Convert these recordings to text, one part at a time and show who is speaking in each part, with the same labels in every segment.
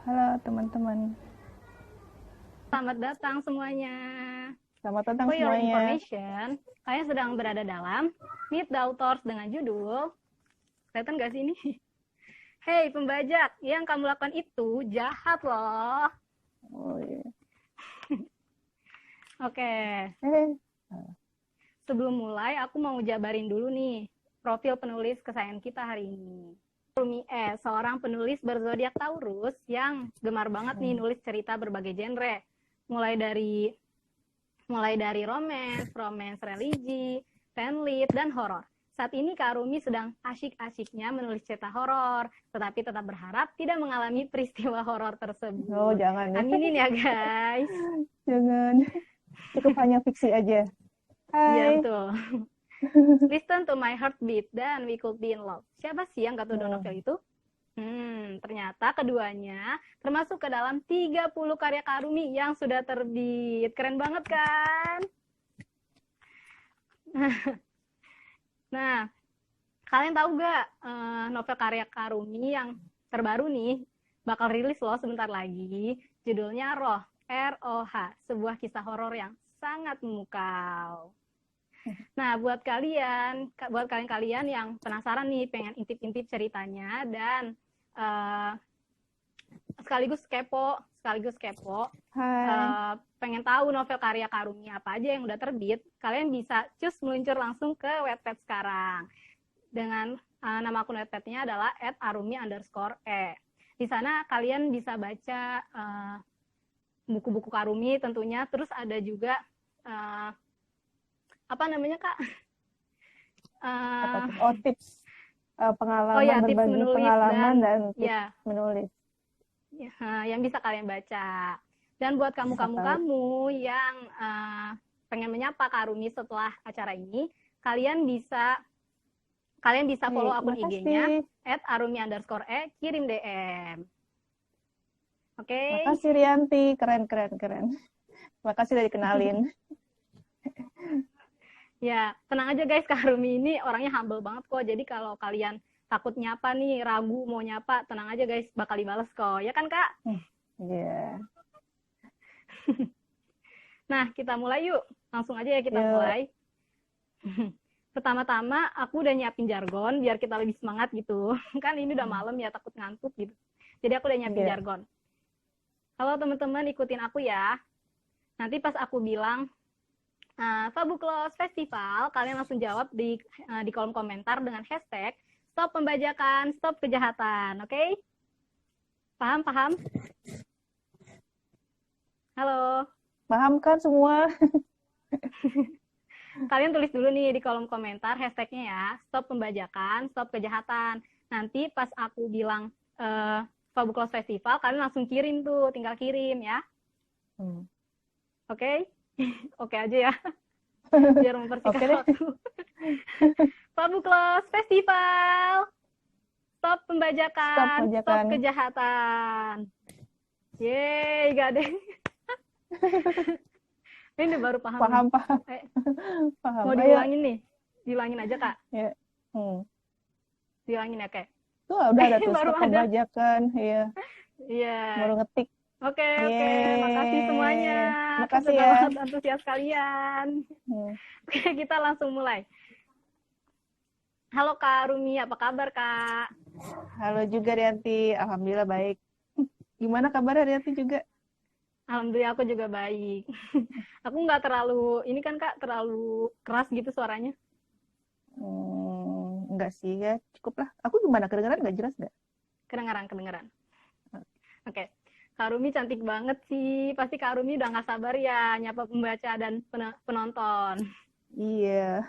Speaker 1: Halo teman-teman,
Speaker 2: Selamat datang semuanya.
Speaker 1: selamat datang
Speaker 2: For your
Speaker 1: semuanya.
Speaker 2: information, kalian sedang berada dalam Meet the Authors dengan judul, kelihatan gak sih ini? Hei pembajak, yang kamu lakukan itu jahat loh.
Speaker 1: Oh, iya.
Speaker 2: Oke,
Speaker 1: Eh,
Speaker 2: sebelum mulai aku mau jabarin dulu nih profil penulis kesayangan kita hari ini. Rumi S, seorang penulis berzodiak Taurus yang gemar banget nih nulis cerita berbagai genre. Mulai dari romance religi, fanlit, dan horor. Saat ini Kak Rumi sedang asyik-asyiknya menulis cerita horor, tetapi tetap berharap tidak mengalami peristiwa horor tersebut.
Speaker 1: oh jangan ya,
Speaker 2: Aminin ya guys.
Speaker 1: jangan. Cukup hanya fiksi aja.
Speaker 2: Iya
Speaker 1: Hai.
Speaker 2: betul. Listen to my heartbeat dan we could be in love. Siapa sih yang gak tahu novel itu? Ternyata keduanya termasuk ke dalam 30 karya Kak Rumi yang sudah terbit. Keren banget kan? Nah, kalian tahu gak novel karya Kak Rumi yang terbaru nih bakal rilis loh sebentar lagi. Judulnya Roh, R-O-H, sebuah kisah horor yang sangat memukau. Nah, buat kalian yang penasaran nih, pengen intip-intip ceritanya dan sekaligus kepo, pengen tahu novel karya Kak Rumi apa aja yang udah terbit, kalian bisa cus meluncur langsung ke Wattpad sekarang. Dengan nama akun Wattpad-nya adalah @arumi_e. Di sana kalian bisa baca buku-buku Kak Rumi tentunya, terus ada juga apa namanya Kak?
Speaker 1: Tips pengalaman,
Speaker 2: tips
Speaker 1: berbagi
Speaker 2: menulis
Speaker 1: pengalaman dan tips
Speaker 2: ya,
Speaker 1: menulis.
Speaker 2: yang bisa kalian baca. Dan buat kamu yang pengen menyapa Kak Rumi setelah acara ini, kalian bisa follow akun IG-nya @arumi_e, kirim DM. Oke.
Speaker 1: Makasih Rianti, keren. Makasih udah dikenalin.
Speaker 2: Ya, tenang aja guys, Kak Rumi ini orangnya humble banget kok. Jadi kalau kalian takut nyapa nih, ragu mau nyapa, tenang aja guys, bakal dibales kok. Ya kan, Kak?
Speaker 1: Iya.
Speaker 2: Nah, kita mulai yuk. Langsung aja ya kita mulai. Pertama-tama, aku udah nyiapin jargon biar kita lebih semangat gitu. Kan ini udah malam ya, takut ngantuk gitu. Jadi aku udah nyiapin jargon. Halo teman-teman, ikutin aku ya. Nanti pas aku bilang Fabuklos Festival, kalian langsung jawab di kolom komentar dengan hashtag stop pembajakan, stop kejahatan. Oke? Okay? Paham? Halo?
Speaker 1: Paham kan semua?
Speaker 2: Kalian tulis dulu nih di kolom komentar hashtagnya ya, stop pembajakan, stop kejahatan. Nanti pas aku bilang Fabuklos Festival, kalian langsung kirim tuh, tinggal kirim ya. Oke? Oke aja ya. Biar mempersingkat waktu. Fabuklos Festival. Stop pembajakan, stop kejahatan. Yeay, gak deh. Ini baru paham.
Speaker 1: Paham.
Speaker 2: Mau diulangin nih? Diulangin aja, Kak.
Speaker 1: Ya.
Speaker 2: Diulangin ya, Kak.
Speaker 1: Tuh udah ada tuh stop pembajakan. Iya.
Speaker 2: Iya.
Speaker 1: Baru ngetik.
Speaker 2: Oke. Makasih semuanya.
Speaker 1: Makasih ya.
Speaker 2: Antusias kalian. Oke, kita langsung mulai. Halo Kak Rumi, apa kabar Kak?
Speaker 1: Halo juga Rianti, alhamdulillah baik. Gimana kabarnya Rianti juga?
Speaker 2: Alhamdulillah aku juga baik. Aku nggak terlalu, ini kan Kak terlalu keras gitu suaranya.
Speaker 1: Enggak sih ya, cukup lah. Aku gimana, kedengeran nggak jelas nggak?
Speaker 2: Kedengeran. Oke. Kak Rumi cantik banget sih. Pasti Kak Rumi udah nggak sabar ya nyapa pembaca dan penonton.
Speaker 1: Iya.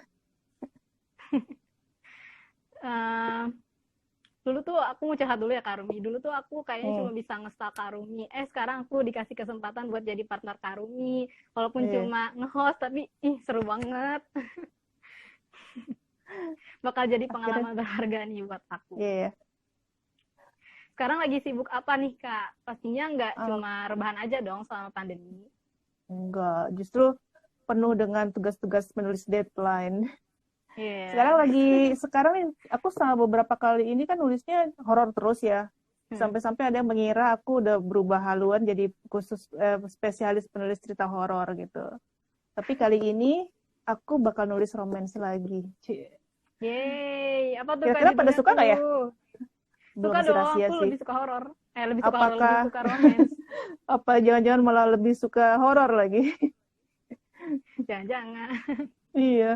Speaker 2: Dulu tuh aku mau curhat dulu ya Kak Rumi. Dulu tuh aku kayaknya cuma bisa nge-stalk Kak Rumi. Sekarang aku dikasih kesempatan buat jadi partner Kak Rumi. Walaupun cuma nge-host, tapi seru banget. Bakal jadi pengalaman berharga nih buat aku.
Speaker 1: Iya.
Speaker 2: Sekarang lagi sibuk apa nih Kak? Pastinya nggak cuma rebahan aja dong selama pandemi.
Speaker 1: Enggak, justru penuh dengan tugas-tugas menulis deadline.
Speaker 2: Yeah.
Speaker 1: Sekarang nih aku selama beberapa kali ini kan nulisnya horor terus ya. Sampai-sampai ada yang mengira aku udah berubah haluan jadi khusus spesialis penulis cerita horor gitu. Tapi kali ini aku bakal nulis romance lagi.
Speaker 2: Yeay, apa tuh Kak
Speaker 1: Kira-kira pada
Speaker 2: judulnya
Speaker 1: suka nggak ya?
Speaker 2: tuh?
Speaker 1: Belum,
Speaker 2: Suka
Speaker 1: masih
Speaker 2: dong,
Speaker 1: rahasia
Speaker 2: aku
Speaker 1: sih.
Speaker 2: lebih suka horor. Lebih
Speaker 1: Apakah
Speaker 2: suka romance.
Speaker 1: apa jangan-jangan malah lebih suka horor lagi?
Speaker 2: Jangan-jangan.
Speaker 1: Iya.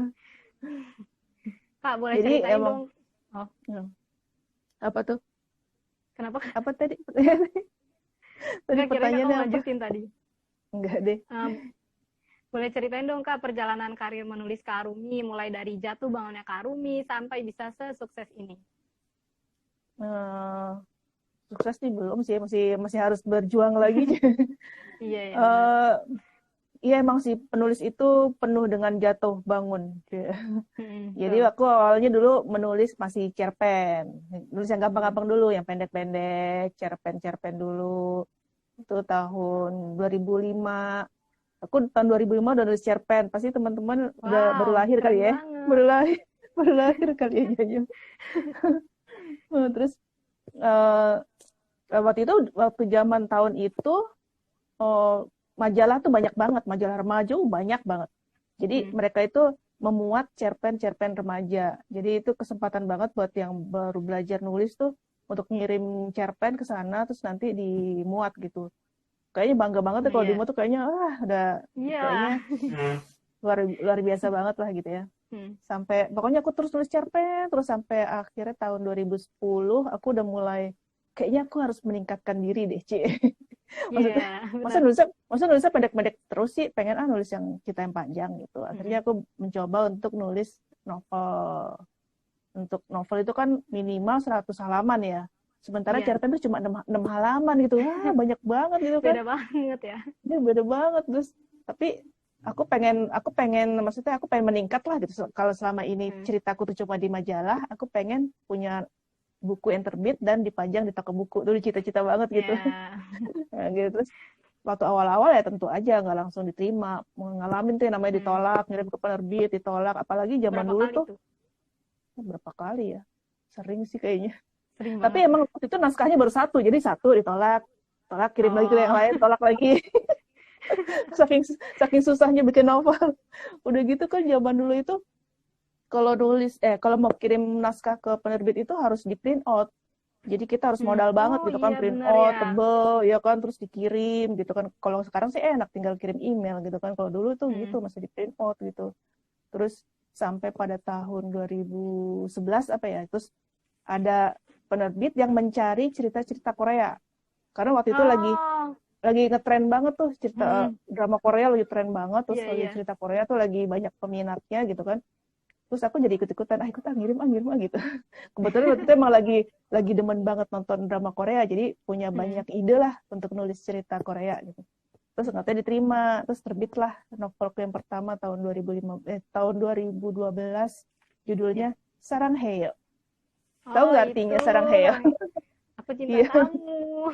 Speaker 2: Kak, boleh
Speaker 1: Jadi
Speaker 2: ceritain
Speaker 1: emang
Speaker 2: dong. Oh,
Speaker 1: apa tuh?
Speaker 2: kenapa?
Speaker 1: Apa tadi? Tadi
Speaker 2: Enggak, kirain Kakak
Speaker 1: pertanyaannya apa?
Speaker 2: lanjutin tadi.
Speaker 1: Enggak deh.
Speaker 2: Boleh ceritain dong Kak perjalanan karir menulis Kak Arumi, mulai dari jatuh bangunnya Kak Arumi sampai bisa sesukses ini.
Speaker 1: Sukses sih belum sih, masih harus berjuang lagi.
Speaker 2: Iya, ya, benar.
Speaker 1: Iya emang sih penulis itu penuh dengan jatuh bangun. Jadi
Speaker 2: Betul.
Speaker 1: aku awalnya dulu menulis masih cerpen, nulis yang gampang-gampang dulu, yang pendek-pendek, cerpen-cerpen dulu. Itu tahun 2005. Aku tahun 2005 udah nulis cerpen. Pasti teman-teman udah baru
Speaker 2: Wow,
Speaker 1: lahir kali
Speaker 2: keren
Speaker 1: ya.
Speaker 2: banget.
Speaker 1: Baru lahir, baru lahir kali ya Jayu. Terus waktu itu, waktu zaman tahun itu, majalah tuh banyak banget, majalah remaja banyak banget. Jadi mereka itu memuat cerpen-cerpen remaja. Jadi itu kesempatan banget buat yang baru belajar nulis tuh untuk ngirim cerpen ke sana terus nanti dimuat gitu. Kayaknya bangga banget ya kalau dimuat tuh kayaknya udah kayaknya luar biasa banget lah gitu ya. Sampai pokoknya aku terus nulis cerpen terus sampai akhirnya tahun 2010 aku udah mulai kayaknya aku harus meningkatkan diri deh, Ci. Maksudnya masa nulisnya pendek-pendek terus sih, pengen nulis yang cerita yang panjang gitu. Akhirnya aku mencoba untuk nulis novel. Untuk novel itu kan minimal 100 halaman ya. Sementara cerpen itu cuma 6 halaman gitu. Wah, banyak banget gitu kan.
Speaker 2: Beda banget ya.
Speaker 1: Beda banget terus. Tapi aku pengen maksudnya aku pengen meningkat lah gitu. Kalau selama ini ceritaku tuh cuma di majalah, aku pengen punya buku yang terbit dan dipajang di toko buku. Dulu cita-cita banget gitu. Nah, gitu. Terus waktu awal-awal ya tentu aja nggak langsung diterima. Ngalamin tuh yang namanya ditolak, ngirim ke penerbit, ditolak. Apalagi zaman dulu tuh berapa kali ya? Sering sih kayaknya. Tapi emang waktu itu naskahnya baru satu, jadi satu ditolak, tolak kirim lagi ke yang lain, tolak lagi. saking susahnya bikin novel. Udah gitu kan zaman dulu itu kalau mau kirim naskah ke penerbit itu harus di print out. Jadi kita harus modal banget gitu kan, print out tebel ya kan, terus dikirim gitu kan. Kalau sekarang sih enak tinggal kirim email gitu kan. Kalau dulu tuh gitu masih di print out gitu. Terus sampai pada tahun 2011 apa ya, terus ada penerbit yang mencari cerita-cerita Korea. Karena waktu itu lagi ngetren banget tuh cerita drama Korea, lagi tren banget, terus lagi cerita Korea tuh lagi banyak peminatnya gitu kan. Terus aku jadi ikut-ikutan, ngirim gitu. Kebetulan waktu itu emang lagi demen banget nonton drama Korea, jadi punya banyak ide lah untuk nulis cerita Korea gitu. Terus katanya diterima, terus terbitlah novelku yang pertama tahun 2012, judulnya Saranghae. Tahu nggak artinya Saranghae?
Speaker 2: Aku cinta kamu.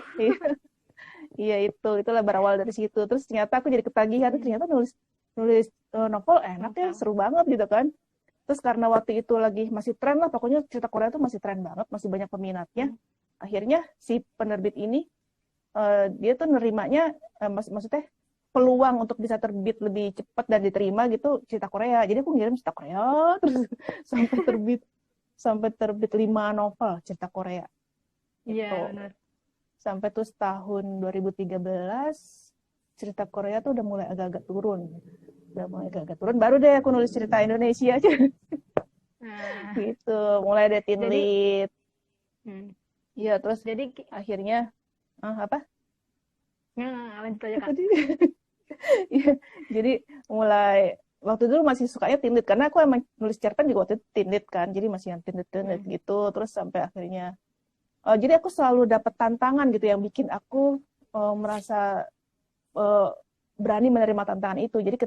Speaker 1: Iya itulah berawal dari situ. Terus ternyata aku jadi ketagihan, ternyata nulis novel enak ya, seru banget gitu kan. Terus karena waktu itu lagi masih tren lah, pokoknya cerita Korea itu masih tren banget, masih banyak peminatnya. Akhirnya si penerbit ini dia tuh nerimanya maksudnya peluang untuk bisa terbit lebih cepat dan diterima gitu cerita Korea. Jadi aku ngirim cerita Korea terus sampai terbit 5 novel cerita Korea.
Speaker 2: Iya, benar.
Speaker 1: Sampai terus tahun 2013 cerita Korea tuh udah mulai agak-agak turun. Baru deh aku nulis cerita Indonesia aja. Gitu, mulai ada Teen Lead. Iya, terus jadi akhirnya apa?
Speaker 2: Lanjut aja Kak.
Speaker 1: Iya, jadi mulai waktu dulu masih sukanya Teen Lead karena aku emang nulis cerpen juga waktu itu Teen Lead kan, jadi masih yang Teen Lead gitu. Terus sampai akhirnya jadi aku selalu dapat tantangan gitu yang bikin aku merasa berani menerima tantangan itu. Jadi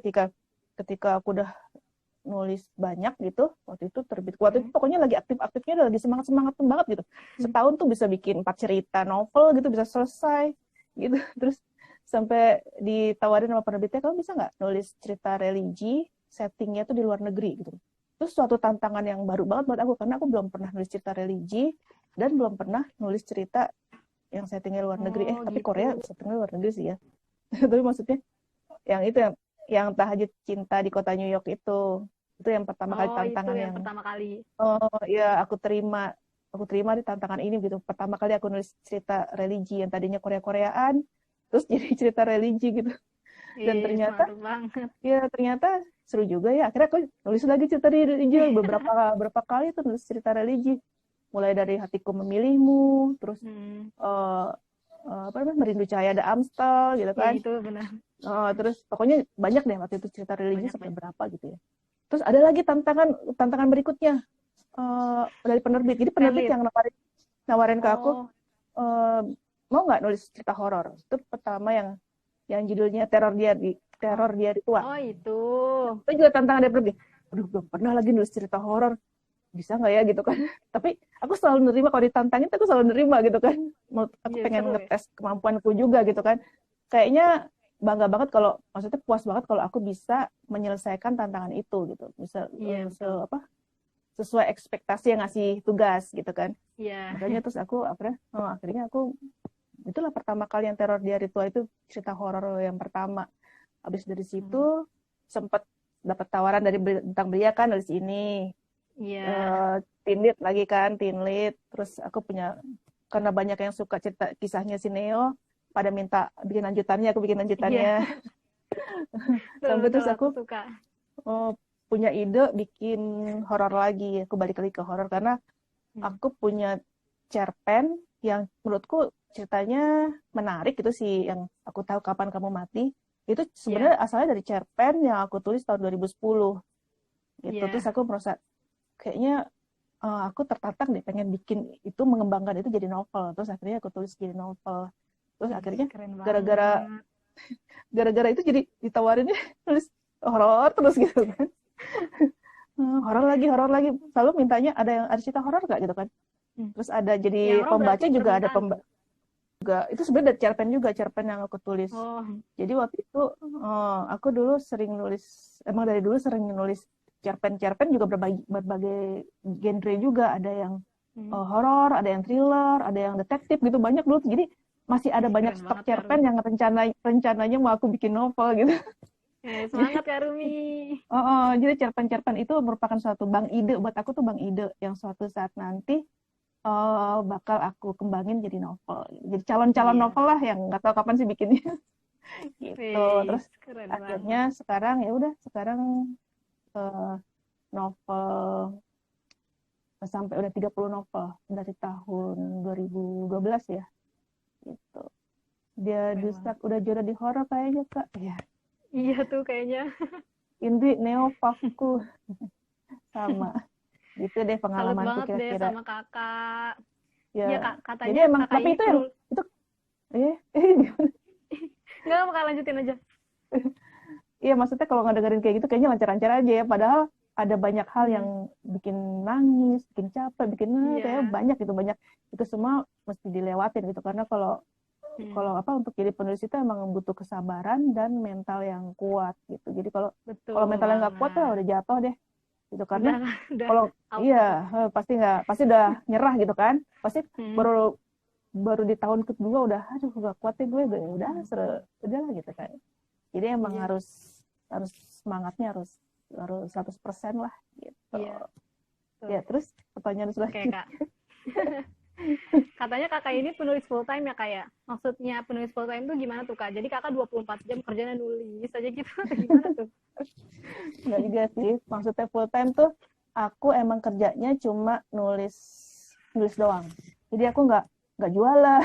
Speaker 1: ketika aku udah nulis banyak gitu, waktu itu pokoknya lagi aktif-aktifnya, lagi semangat banget gitu. Setahun tuh bisa bikin 4 cerita novel gitu, bisa selesai gitu. Terus sampai ditawarin sama penerbitnya, kamu bisa nggak nulis cerita religi, settingnya tuh di luar negeri gitu. Terus suatu tantangan yang baru banget buat aku, karena aku belum pernah nulis cerita religi dan belum pernah nulis cerita yang settingnya luar negeri.
Speaker 2: Oh,
Speaker 1: Tapi
Speaker 2: gitu.
Speaker 1: Korea settingnya luar negeri sih ya. Tapi maksudnya yang itu yang Tahajud Cinta di Kota New York itu yang pertama kali
Speaker 2: Oh, itu
Speaker 1: tantangan
Speaker 2: yang
Speaker 1: yang
Speaker 2: pertama kali.
Speaker 1: ya aku terima di tantangan ini gitu. Pertama kali aku nulis cerita religi yang tadinya Korea-Koreaan terus jadi cerita religi gitu. Dan
Speaker 2: Ih,
Speaker 1: ternyata
Speaker 2: mantap banget.
Speaker 1: ternyata seru juga ya. Akhirnya aku nulis lagi cerita religi beberapa kali tuh nulis cerita religi. Mulai dari Hatiku Memilihmu, terus
Speaker 2: Hmm,
Speaker 1: eh apa namanya, Merindu Cahaya Ada Amstel gitu
Speaker 2: ya
Speaker 1: kan.
Speaker 2: itu benar.
Speaker 1: Terus pokoknya banyak deh waktu itu cerita religi
Speaker 2: Banyak
Speaker 1: sampai
Speaker 2: banyak.
Speaker 1: berapa gitu ya. Terus ada lagi tantangan berikutnya dari penerbit. Jadi penerbit
Speaker 2: Fanlit.
Speaker 1: yang nawarin ke aku,
Speaker 2: Oh,
Speaker 1: eh, mau nggak nulis cerita horor? Itu pertama yang judulnya
Speaker 2: oh,
Speaker 1: Teror di Hari Tua.
Speaker 2: oh itu.
Speaker 1: Itu juga tantangan dari penerbit. Aduh, belum pernah lagi nulis cerita horor. Bisa nggak ya gitu kan? Tapi aku selalu nerima kalau ditantangin, aku selalu nerima gitu kan. Aku
Speaker 2: Iya
Speaker 1: pengen
Speaker 2: seru ya.
Speaker 1: ngetes kemampuanku juga gitu kan. Kayaknya bangga banget kalau, maksudnya puas banget kalau aku bisa menyelesaikan tantangan itu gitu. Bisa
Speaker 2: Iya betul.
Speaker 1: sesuai ekspektasi yang ngasih tugas gitu kan.
Speaker 2: Iya.
Speaker 1: Makanya terus aku akhirnya aku itulah pertama kali yang Teror di Hari Tua itu cerita horor yang pertama. Habis dari
Speaker 2: Hmm,
Speaker 1: situ sempat dapat tawaran dari Bintang Belia kan dari sini.
Speaker 2: iya.
Speaker 1: Teen Lead lagi kan, Teen Lead. Terus aku karena banyak yang suka cerita kisahnya si Neo, pada minta bikin lanjutannya, aku bikin
Speaker 2: Iya,
Speaker 1: lanjutannya.
Speaker 2: betul
Speaker 1: Sampai
Speaker 2: betul
Speaker 1: terus
Speaker 2: aku
Speaker 1: aku
Speaker 2: suka.
Speaker 1: punya ide bikin horor lagi. Aku balik lagi ke horor karena
Speaker 2: Hmm,
Speaker 1: aku punya cerpen yang menurutku ceritanya menarik itu sih, yang Aku Tahu Kapan Kamu Mati. Itu
Speaker 2: iya,
Speaker 1: sebenarnya asalnya dari cerpen yang aku tulis tahun 2010 gitu. Terus
Speaker 2: iya.
Speaker 1: aku merasa kayaknya aku tertantang deh pengen bikin itu, mengembangkan itu jadi novel. Terus akhirnya aku tulis jadi novel. Terus
Speaker 2: Ih,
Speaker 1: akhirnya
Speaker 2: keren
Speaker 1: gara-gara
Speaker 2: banget.
Speaker 1: gara-gara itu jadi ditawarinnya nulis horor terus gitu kan. Horor lagi selalu mintanya ada cerita horor gak gitu kan.
Speaker 2: Hmm.
Speaker 1: Terus ada
Speaker 2: Yang
Speaker 1: jadi
Speaker 2: horor berarti
Speaker 1: pembaca juga, ada
Speaker 2: permintaan tuh.
Speaker 1: juga itu sebenarnya dari cerpen yang aku tulis.
Speaker 2: Oh,
Speaker 1: Jadi waktu itu aku dulu sering nulis, emang dari dulu sering nulis cerpen juga berbagai genre juga. Ada yang
Speaker 2: hmm.
Speaker 1: horor, ada yang thriller, ada yang detektif gitu, banyak dulu. Jadi masih ada
Speaker 2: Ih,
Speaker 1: banyak
Speaker 2: keren
Speaker 1: stok
Speaker 2: banget Kak
Speaker 1: cerpen
Speaker 2: Rumi.
Speaker 1: yang rencananya mau aku bikin novel gitu.
Speaker 2: Semangat Kak Rumi.
Speaker 1: Jadi cerpen-cerpen itu merupakan suatu bank ide buat aku, tuh bank ide yang suatu saat nanti bakal aku kembangin jadi novel. Jadi calon-calon
Speaker 2: Iya.
Speaker 1: novel lah yang nggak tahu kapan sih bikinnya gitu.
Speaker 2: Wih,
Speaker 1: Terus
Speaker 2: keren
Speaker 1: akhirnya
Speaker 2: banget.
Speaker 1: sekarang eh, novel sampai udah 30 novel dari tahun 2012 ya gitu. Dia
Speaker 2: Keren banget.
Speaker 1: udah juara di horor kayaknya Kak. Ya,
Speaker 2: Iya tuh kayaknya.
Speaker 1: Indri Neopafku sama. Gitu deh
Speaker 2: Salut
Speaker 1: pengalamanku
Speaker 2: banget deh
Speaker 1: kira-kira.
Speaker 2: sama kakak.
Speaker 1: Ya.
Speaker 2: Iya kak,
Speaker 1: Jadi
Speaker 2: katanya
Speaker 1: emang
Speaker 2: kakak
Speaker 1: tapi
Speaker 2: ini
Speaker 1: itu yang
Speaker 2: penulis.
Speaker 1: itu
Speaker 2: Nggak bakal lanjutin aja.
Speaker 1: iya maksudnya kalau ngedengerin kayak gitu kayaknya lancar-lancar aja ya. Padahal ada banyak hal yang
Speaker 2: Hmm.
Speaker 1: bikin nangis, bikin capek, kayak
Speaker 2: Iya.
Speaker 1: banyak gitu, banyak itu semua mesti dilewatin gitu karena kalau
Speaker 2: Hmm.
Speaker 1: kalau apa untuk jadi penulis itu emang butuh kesabaran dan mental yang kuat gitu. Jadi kalau kalau
Speaker 2: Betul
Speaker 1: mentalnya nggak kuat lah
Speaker 2: banget.
Speaker 1: udah jatuh deh gitu karena
Speaker 2: Udah, udah
Speaker 1: kalau
Speaker 2: out
Speaker 1: iya
Speaker 2: gitu.
Speaker 1: pasti nggak pasti udah nyerah gitu kan, pasti
Speaker 2: Hmm.
Speaker 1: baru baru di tahun kedua udah aduh gak kuat deh gue udah udah lah gitu kan. Jadi emang
Speaker 2: Iya,
Speaker 1: harus harus semangatnya harus harus 100% lah gitu.
Speaker 2: iya.
Speaker 1: Ya
Speaker 2: Tuh.
Speaker 1: terus pertanyaan
Speaker 2: Oke,
Speaker 1: selanjutnya.
Speaker 2: Kak. Katanya kakak ini penulis full time ya, Kak ya? Maksudnya penulis full time tuh gimana tuh, Kak? Jadi kakak 24 jam kerjanya nulis aja gitu atau gimana tuh?
Speaker 1: Nggak juga sih, maksudnya full time tuh aku emang kerjanya cuma nulis nulis doang. Jadi aku nggak jualan,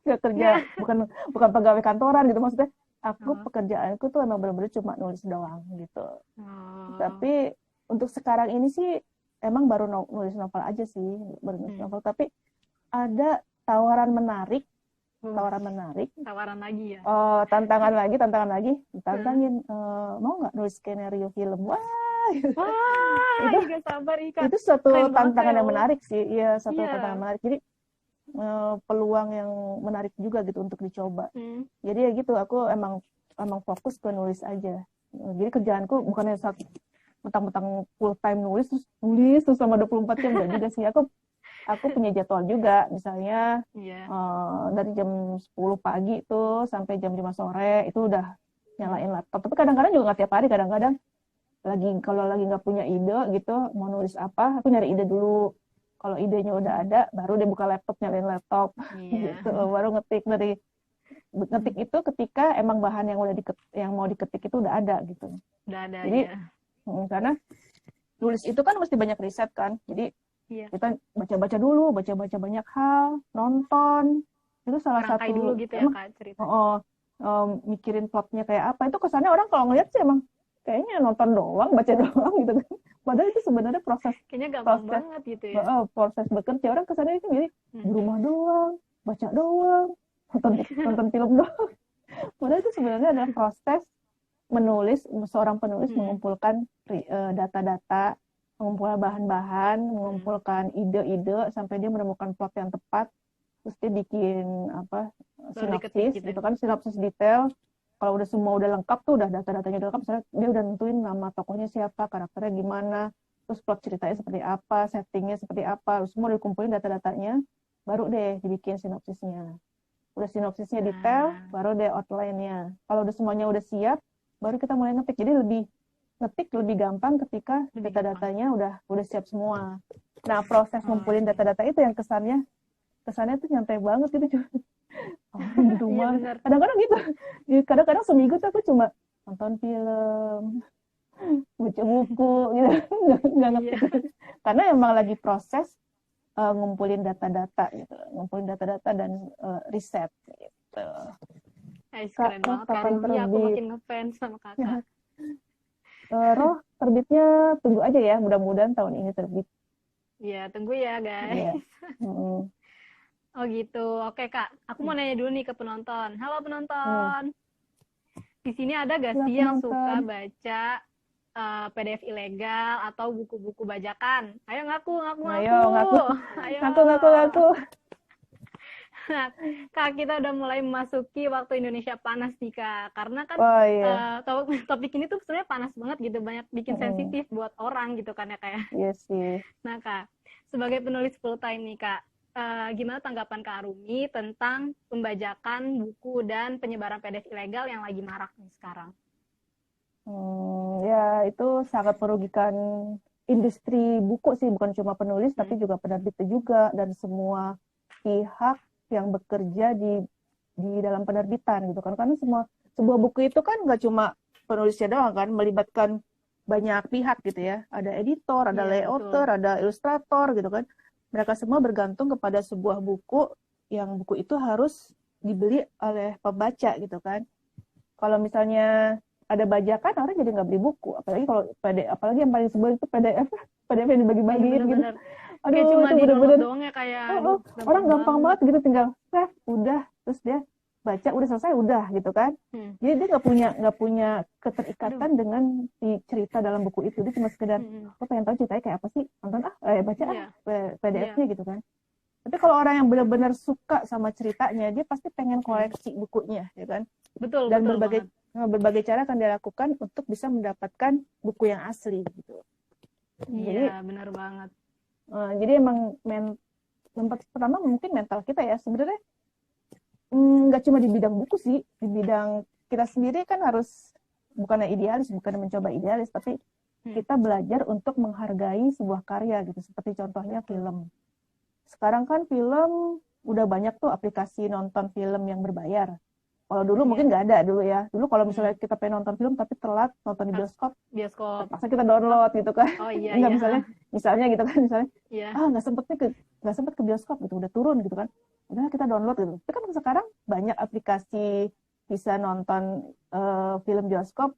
Speaker 1: nggak kerja,
Speaker 2: Nggak.
Speaker 1: bukan bukan pegawai kantoran gitu. Maksudnya aku
Speaker 2: Oh.
Speaker 1: pekerjaanku tuh emang benar-benar cuma nulis doang gitu.
Speaker 2: Oh.
Speaker 1: Tapi untuk sekarang ini sih emang baru nulis novel aja sih, baru nulis
Speaker 2: Hmm.
Speaker 1: novel. Tapi ada tawaran menarik,
Speaker 2: Uh,
Speaker 1: tawaran menarik,
Speaker 2: tawaran lagi ya?
Speaker 1: tantangan lagi,
Speaker 2: Hah?
Speaker 1: ditantangin, mau nggak nulis skenario film? Wah,
Speaker 2: Wah,
Speaker 1: itu
Speaker 2: ih gak sabar ih, Kak.
Speaker 1: itu suatu
Speaker 2: Keren banget, Kak,
Speaker 1: tantangan
Speaker 2: ya
Speaker 1: yang
Speaker 2: Allah.
Speaker 1: menarik sih, iya satu
Speaker 2: Iya.
Speaker 1: tantangan menarik. Jadi peluang yang menarik juga gitu untuk dicoba.
Speaker 2: Hmm.
Speaker 1: Jadi ya gitu, aku emang emang fokus ke nulis aja. Jadi kerjaanku bukannya mentang-mentang full time nulis terus selama 24 jam enggak juga sih. Aku aku punya jadwal juga, misalnya
Speaker 2: Iya.
Speaker 1: dari jam 10 pagi tuh sampai jam 5 sore itu udah nyalain laptop. Tapi kadang-kadang juga nggak tiap hari, kadang-kadang kalau lagi nggak punya ide gitu mau nulis apa, aku nyari ide dulu. Kalau idenya udah ada, baru dia buka laptop, nyalain laptop
Speaker 2: Iya.
Speaker 1: gitu, baru ngetik itu ketika emang bahan yang mau diketik itu udah ada gitu.
Speaker 2: Udah ada
Speaker 1: Jadi
Speaker 2: ya.
Speaker 1: karena nulis itu kan mesti banyak riset kan. Jadi
Speaker 2: Iya.
Speaker 1: kita baca-baca dulu, baca-baca banyak hal, nonton. Itu salah
Speaker 2: Merangkai
Speaker 1: satu
Speaker 2: dulu gitu ya
Speaker 1: emang
Speaker 2: Kak cerita.
Speaker 1: mikirin plotnya kayak apa. Itu kesannya orang kalau ngeliat sih emang kayaknya nonton doang, baca doang gitu kan. Padahal itu sebenarnya proses
Speaker 2: Kayaknya gampang
Speaker 1: proses
Speaker 2: banget gitu ya.
Speaker 1: proses bekerja. Orang kesannya itu jadi di rumah doang, baca doang, nonton film doang. Padahal itu sebenarnya adalah proses seorang penulis mengumpulkan data-data, mengumpulkan bahan-bahan, mengumpulkan ide-ide sampai dia menemukan plot yang tepat, terus dia bikin sinopsis,
Speaker 2: gitu.
Speaker 1: gitu kan, sinopsis detail. Kalau udah semua udah lengkap tuh, udah data-datanya udah lengkap, misalnya dia udah nentuin nama tokohnya siapa, karakternya gimana, terus plot ceritanya seperti apa, settingnya seperti apa, semua udah dikumpulin data-datanya, baru deh dibikin sinopsisnya. Udah sinopsisnya detail, baru deh outline-nya. Kalau udah semuanya udah siap, baru kita mulai ngetik. Jadi ngetik lebih gampang ketika data-datanya udah siap semua. Nah, proses ngumpulin data-data itu yang kesannya tuh nyantai banget gitu. Di rumah.
Speaker 2: Iya,
Speaker 1: Kadang-kadang gitu. Kadang-kadang seminggu tuh aku cuma nonton film, baca buku gitu. Nggak ngetik. Karena emang lagi proses ngumpulin data-data gitu, ngumpulin data-data dan riset gitu.
Speaker 2: Keren banget Kak Ruby, aku makin ngefans sama Kakak.
Speaker 1: Roh terbitnya tunggu aja ya, mudah-mudahan tahun ini terbit.
Speaker 2: Iya, tunggu ya guys. Oh gitu, oke Kak, aku mau nanya dulu nih ke penonton. Halo penonton, di sini ada gak sih yang suka baca PDF ilegal atau buku-buku bajakan? Ayo ngaku.
Speaker 1: Ngaku.
Speaker 2: Nah, Kak, kita udah mulai memasuki waktu Indonesia panas nih Kak, karena kan topik ini tuh sebenarnya panas banget gitu, banyak bikin sensitif buat orang gitu kan ya Kak ya.
Speaker 1: Iya sih.
Speaker 2: Nah Kak, sebagai penulis full time nih Kak, gimana tanggapan Kak Arumi tentang pembajakan buku dan penyebaran PDF ilegal yang lagi marak nih sekarang?
Speaker 1: Ya itu sangat merugikan industri buku sih, bukan cuma penulis tapi juga penerbitnya juga dan semua pihak yang bekerja di dalam penerbitan gitu kan. Karena sebuah buku itu kan nggak cuma penulisnya doang kan, melibatkan banyak pihak gitu ya. Ada editor, ada layouter, ada ilustrator gitu kan. Mereka semua bergantung kepada sebuah buku yang buku itu harus dibeli oleh pembaca gitu kan. Kalau misalnya ada bajakan, orang jadi nggak beli buku. Apalagi yang paling sebel itu PDF yang dibagi-bagiin gitu.
Speaker 2: Aduh, kayak cuma itu bener-bener doang ya kayak
Speaker 1: orang gampang banget gitu, tinggal save udah, terus dia baca udah selesai udah gitu kan. Jadi dia nggak punya keterikatan dengan si cerita dalam buku itu. Dia cuma sekedar aku pengen tahu ceritanya kayak apa sih, nonton baca PDF-nya gitu kan. Tapi kalau orang yang benar-benar suka sama ceritanya, dia pasti pengen koleksi bukunya ya kan. Dan berbagai cara akan dilakukan untuk bisa mendapatkan buku yang asli gitu.
Speaker 2: Iya, benar banget.
Speaker 1: Jadi emang pertama mungkin mental kita ya, sebenarnya nggak cuma di bidang buku sih, di bidang kita sendiri kan harus bukan mencoba idealis, tapi kita belajar untuk menghargai sebuah karya gitu, seperti contohnya film. Sekarang kan film udah banyak tuh aplikasi nonton film yang berbayar. Kalau dulu mungkin nggak ada dulu ya. Dulu kalau misalnya kita pengen nonton film tapi telat nonton di bioskop, terpaksa kita download gitu kan. Misalnya gitu kan, nggak sempet ke bioskop gitu, udah turun gitu kan. Udah kita download gitu. Tapi kan sekarang banyak aplikasi bisa nonton film bioskop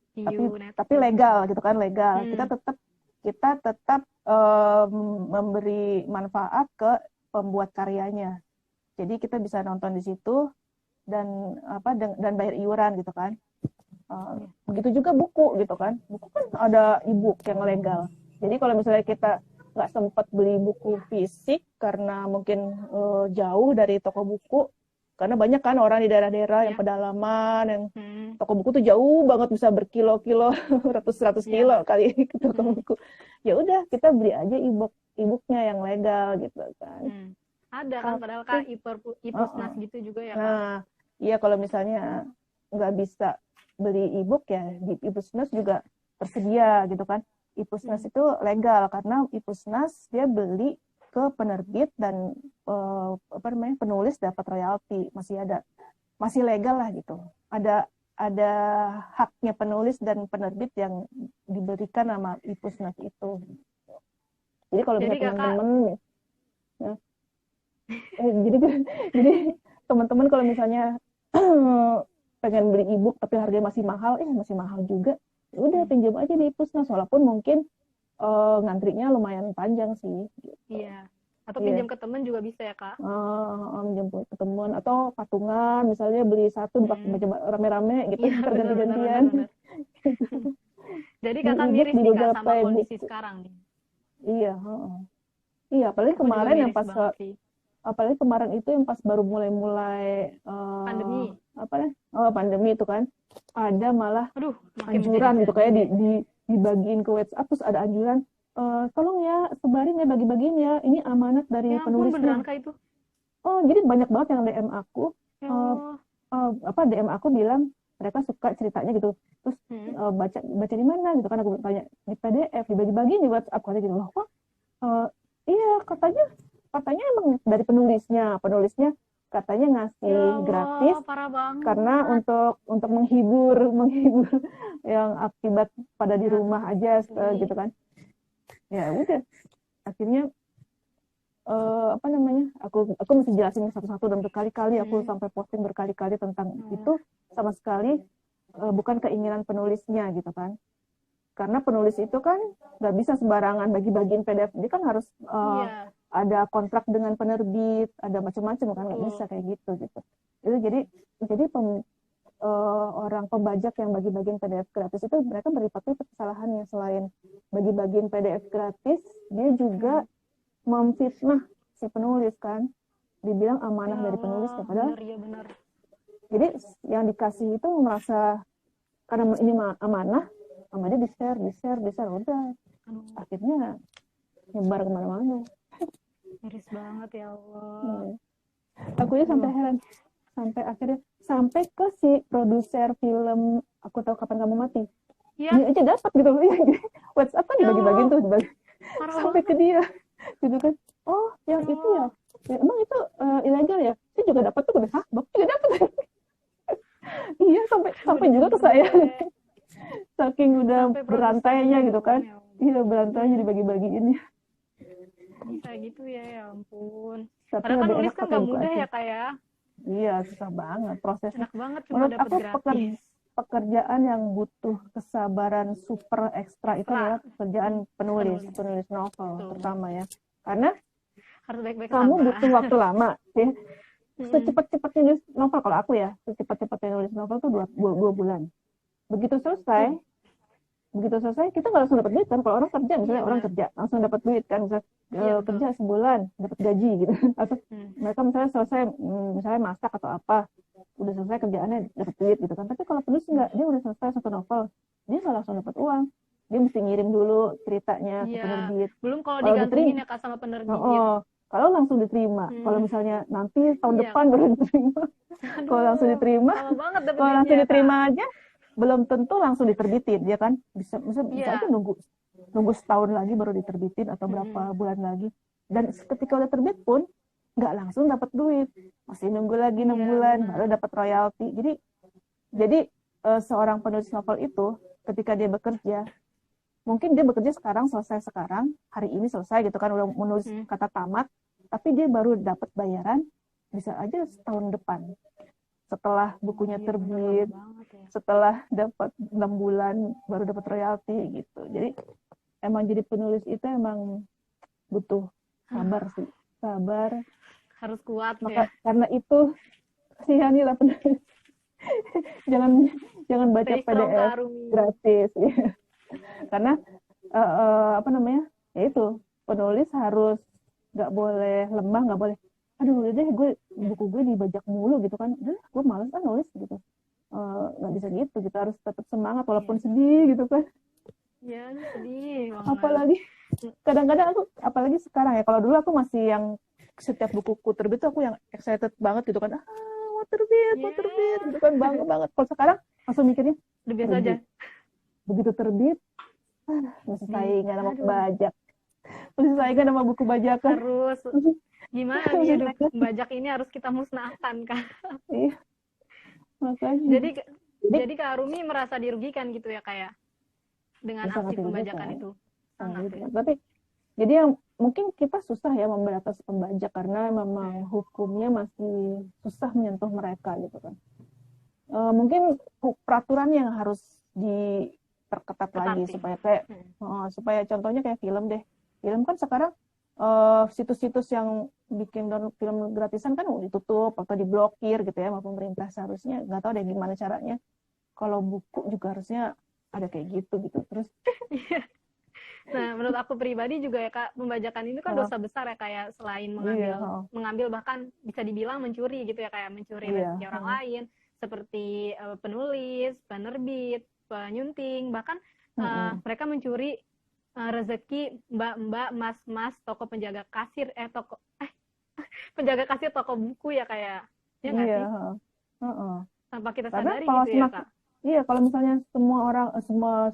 Speaker 1: tapi legal gitu kan, legal. Kita tetap memberi manfaat ke pembuat karyanya. Jadi kita bisa nonton di situ dan bayar iuran gitu kan. Begitu juga buku gitu kan. Buku kan ada e-book yang legal. Jadi kalau misalnya kita nggak sempat beli buku fisik karena mungkin jauh dari toko buku, karena banyak kan orang di daerah-daerah yang pedalaman, yang toko buku tuh jauh banget, bisa berkilo-kilo, ratus kilo kali ke toko buku. Ya udah kita beli aja e-book e-booknya yang legal gitu kan.
Speaker 2: Ada kan padahal Kak e-pusnas gitu juga ya Kak.
Speaker 1: Nah, iya kalau misalnya nggak bisa beli e-book ya di e-pusnas juga tersedia gitu kan. E-pusnas itu legal karena e-pusnas dia beli ke penerbit dan penulis dapat royalti, masih legal lah gitu. Ada haknya penulis dan penerbit yang diberikan sama e-pusnas itu. Jadi kalau misalnya teman-teman ya, jadi teman-teman kalau misalnya pengen beli e-book tapi harganya masih mahal juga, ya udah pinjam aja di e-pusnas walaupun mungkin ngantrinya lumayan panjang sih. Gitu.
Speaker 2: Iya. Atau pinjam ke teman juga bisa ya Kak?
Speaker 1: Pinjam ke teman atau patungan, misalnya beli satu baca rame-rame gitu, ganti-gantian.
Speaker 2: Jadi Kakak miris nih Kak sama kondisi sekarang nih.
Speaker 1: Iya, iya apalagi kemarin itu yang pas baru mulai
Speaker 2: pandemi.
Speaker 1: Pandemi itu kan ada malah anjuran gitu kayak dibagiin ke WhatsApp terus ada anjuran tolong ya sebarin ya bagi-bagiin ya ini amanat dari penulisnya.
Speaker 2: Itu?
Speaker 1: Jadi banyak banget yang DM aku DM aku bilang mereka suka ceritanya gitu terus baca di mana gitu kan aku tanya di PDF dibagi-bagiin di WhatsApp katanya gitu loh kok iya katanya emang dari penulisnya katanya ngasih gratis karena untuk menghibur yang akibat pada di rumah aja gitu kan ya udah akhirnya aku mesti jelasin satu-satu dan berkali-kali aku sampai posting berkali-kali tentang itu sama sekali bukan keinginan penulisnya gitu kan karena penulis itu kan nggak bisa sembarangan bagi-bagiin PDF dia kan harus ada kontrak dengan penerbit ada macam-macam kan nggak bisa kayak gitu jadi orang pembajak yang bagi-bagiin PDF gratis itu mereka berlipat kesalahannya selain bagi-bagiin PDF gratis dia juga memfitnah si penulis kan dibilang amanah dari penulisnya padahal
Speaker 2: benar.
Speaker 1: Jadi yang dikasih itu merasa karena ini amanah sama dia di-share udah akhirnya nyebar kemana-mana
Speaker 2: miris banget ya Allah
Speaker 1: aku ya sampai heran sampai ke si produser film Aku Tahu Kapan Kamu Mati dia aja dapat gitu WhatsApp kan dibagi-bagiin tuh sampai ke dia gitu kan yang itu ya emang itu ilegal ya saya juga dapat tuh udah bapak juga dapat iya sampai juga ke saya saking udah berantainya gitu kan iya berantainya dibagi-bagiin
Speaker 2: bisa gitu ya ampun
Speaker 1: tapi
Speaker 2: padahal kan nulis kan gak mudah ya Kak ya
Speaker 1: iya susah banget prosesnya
Speaker 2: enak banget cuma dapat gratis
Speaker 1: pekerjaan yang butuh kesabaran super ekstra itu adalah pekerjaan penulis novel terutama ya karena
Speaker 2: harus baik-baik
Speaker 1: kamu butuh waktu lama ya secepat-cepatnya nulis novel kalau aku ya secepat-cepatnya nulis novel tuh 2 bulan begitu selesai kita nggak langsung dapat duit kan kalau orang kerja misalnya orang kerja langsung dapat duit kan misalnya kerja sebulan dapat gaji gitu atau mereka misalnya selesai misalnya masak atau apa udah selesai kerjaannya dapat duit gitu kan tapi kalau penulis enggak dia udah selesai satu novel dia nggak langsung dapat uang dia mesti ngirim dulu ceritanya ke penerbit
Speaker 2: belum kalau digantungin ya Kak sama penerbit
Speaker 1: kalau langsung diterima kalau misalnya nanti tahun depan baru diterima kalau langsung diterima aja belum tentu langsung diterbitin ya kan bisa aja nunggu setahun lagi baru diterbitin atau berapa bulan lagi dan ketika udah terbit pun nggak langsung dapat duit masih nunggu lagi 6 bulan baru dapat royalti jadi seorang penulis novel itu ketika dia bekerja mungkin dia bekerja selesai sekarang hari ini selesai gitu kan udah menulis kata tamat tapi dia baru dapat bayaran bisa aja setahun depan setelah bukunya terbit, setelah dapat 6 bulan baru dapat royalti gitu. Jadi emang jadi penulis itu emang butuh sabar.
Speaker 2: Harus kuat ya.
Speaker 1: Karena itu kasihanilah penulis. jangan baca PDF gratis. Ya. Karena ya itu penulis harus nggak boleh lemah, nggak boleh aduh udah deh buku gue dibajak mulu gitu kan udah gue malas kan nulis gitu nggak bisa gitu kita harus tetap semangat walaupun sedih gitu kan
Speaker 2: sedih
Speaker 1: apalagi kadang-kadang aku apalagi sekarang ya, kalau dulu aku masih yang setiap bukuku terbit tuh aku yang excited banget gitu kan, mau terbit gitu kan, bangga banget. Kalau sekarang langsung mikirnya
Speaker 2: Udah biasa aja.
Speaker 1: terbit, begitu terbit masih saingan sama pembajak, masih saingan sama buku bajakan.
Speaker 2: Harus gimana nih, aduh, pembajak ini harus kita musnahkan kan.
Speaker 1: Iya, makanya.
Speaker 2: Jadi Kak Rumi merasa dirugikan gitu ya kayak dengan aksi pembajakan itu. Sangat ya.
Speaker 1: Tapi jadi yang mungkin kita susah ya memberantas pembajak karena memang hukumnya masih susah menyentuh mereka gitu kan. Mungkin peraturan yang harus diperketat lagi supaya kayak supaya contohnya kayak film deh. Film kan sekarang situs-situs yang bikin film gratisan kan ditutup atau diblokir gitu ya sama pemerintah. Seharusnya nggak tahu deh gimana caranya. Kalau buku juga harusnya ada kayak gitu. Terus
Speaker 2: nah, menurut aku pribadi juga ya Kak, pembajakan ini kan dosa besar ya, kayak selain mengambil bahkan bisa dibilang mencuri gitu ya, kayak mencuri rezeki orang lain seperti penulis, penerbit, penyunting, bahkan mereka mencuri rezeki mbak-mbak, mas-mas, toko penjaga kasir penjaga kasir toko buku ya kayak ya nggak sih? Tanpa kita sadari gitu ya Kak.
Speaker 1: Iya, kalau misalnya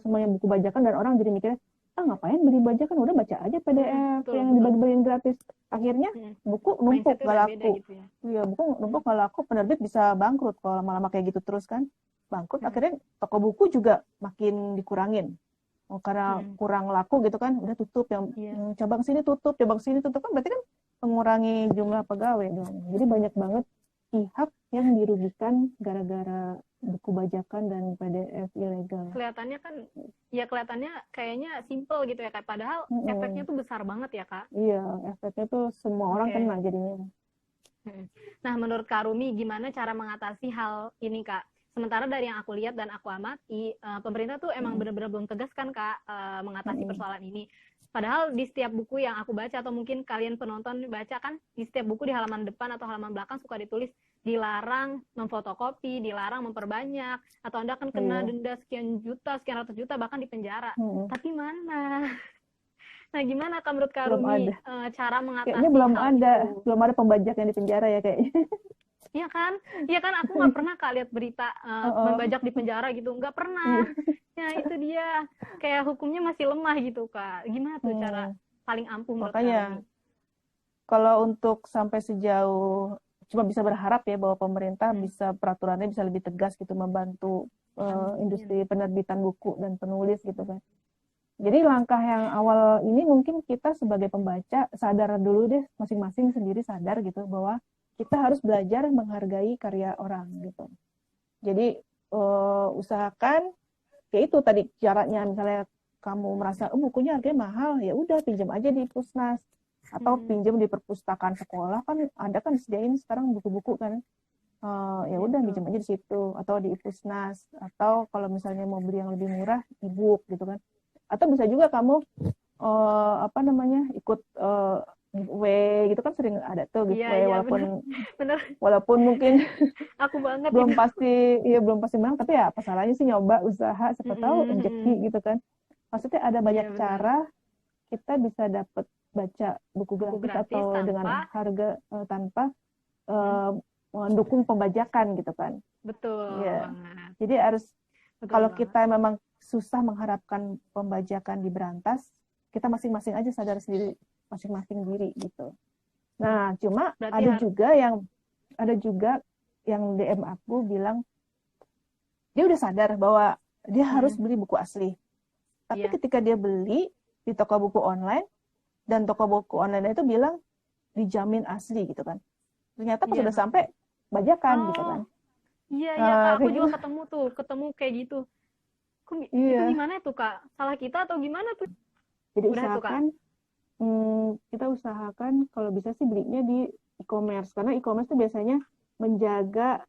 Speaker 1: semuanya buku bajakan dan orang jadi mikirnya ngapain beli bajakan, udah baca aja PDF yang dibagi-bagiin gratis. Akhirnya buku numpuk nggak laku. Gitu ya. Iya, buku numpuk nggak laku, penerbit bisa bangkrut kalau lama-lama kayak gitu terus kan. Bangkrut, akhirnya toko buku juga makin dikurangin. Karena kurang laku gitu kan, udah tutup, yang cabang sini tutup kan, berarti kan mengurangi jumlah pegawai dong. Jadi banyak banget pihak yang dirugikan gara-gara buku bajakan dan PDF ilegal.
Speaker 2: Kelihatannya kan, ya kelihatannya kayaknya simple gitu ya Kak, padahal efeknya tuh besar banget ya Kak.
Speaker 1: Iya, efeknya tuh semua orang kena jadinya.
Speaker 2: Nah, menurut Kak Rumi, gimana cara mengatasi hal ini Kak? Sementara dari yang aku lihat dan aku amati, pemerintah tuh emang benar-benar belum tegas kan Kak mengatasi persoalan ini. Padahal di setiap buku yang aku baca, atau mungkin kalian penonton baca kan, di setiap buku di halaman depan atau halaman belakang suka ditulis dilarang memfotokopi, dilarang memperbanyak, atau Anda akan kena denda sekian juta, sekian ratus juta, bahkan di penjara. Tapi mana? Nah, gimana Kak menurut Kak Rumi cara mengatasi
Speaker 1: kayaknya belum ada pembajak yang di penjara ya kayaknya.
Speaker 2: Iya kan, aku nggak pernah Kak lihat berita membajak di penjara gitu, nggak pernah. Ya itu dia, kayak hukumnya masih lemah gitu Kak. Gimana tuh cara paling ampuh menurut Kak?
Speaker 1: Kalau untuk sampai sejauh, cuma bisa berharap ya bahwa pemerintah bisa peraturannya bisa lebih tegas gitu, membantu industri penerbitan buku dan penulis gitu kan. Jadi langkah yang awal ini mungkin kita sebagai pembaca sadar dulu deh, masing-masing sendiri sadar gitu bahwa kita harus belajar menghargai karya orang gitu. Jadi usahakan kayak itu tadi caranya, misalnya kamu merasa bukunya harganya mahal, ya udah pinjam aja di Pusnas atau pinjam di perpustakaan sekolah, kan ada kan disediain sekarang buku-buku kan. Ya udah pinjam aja di situ atau di Pusnas, atau kalau misalnya mau beli yang lebih murah e-book gitu kan. Atau bisa juga kamu ikut giveaway gitu kan, sering ada tuh giveaway, walaupun mungkin
Speaker 2: aku banget
Speaker 1: belum pasti menang, tapi ya apa salahnya sih nyoba, usaha, siapa tahu rezeki gitu kan. Maksudnya ada banyak cara kita bisa dapat baca buku gratis atau dengan harga tanpa mendukung pembajakan gitu kan.
Speaker 2: Betul banget.
Speaker 1: Jadi harus kalau kita memang susah mengharapkan pembajakan diberantas, kita masing-masing aja sadar sendiri, masing-masing diri gitu. Nah, cuma ada juga yang DM aku bilang dia udah sadar bahwa dia harus beli buku asli. Tapi ketika dia beli di toko buku online, dan toko buku online itu bilang dijamin asli gitu kan. Ternyata pas sudah sampai bajakan gitu kan.
Speaker 2: Iya, Kak, aku juga ketemu kayak gitu. Itu gimana tuh Kak? Salah kita atau gimana tuh?
Speaker 1: Jadi kita usahakan kalau bisa sih belinya di e-commerce, karena e-commerce itu biasanya menjaga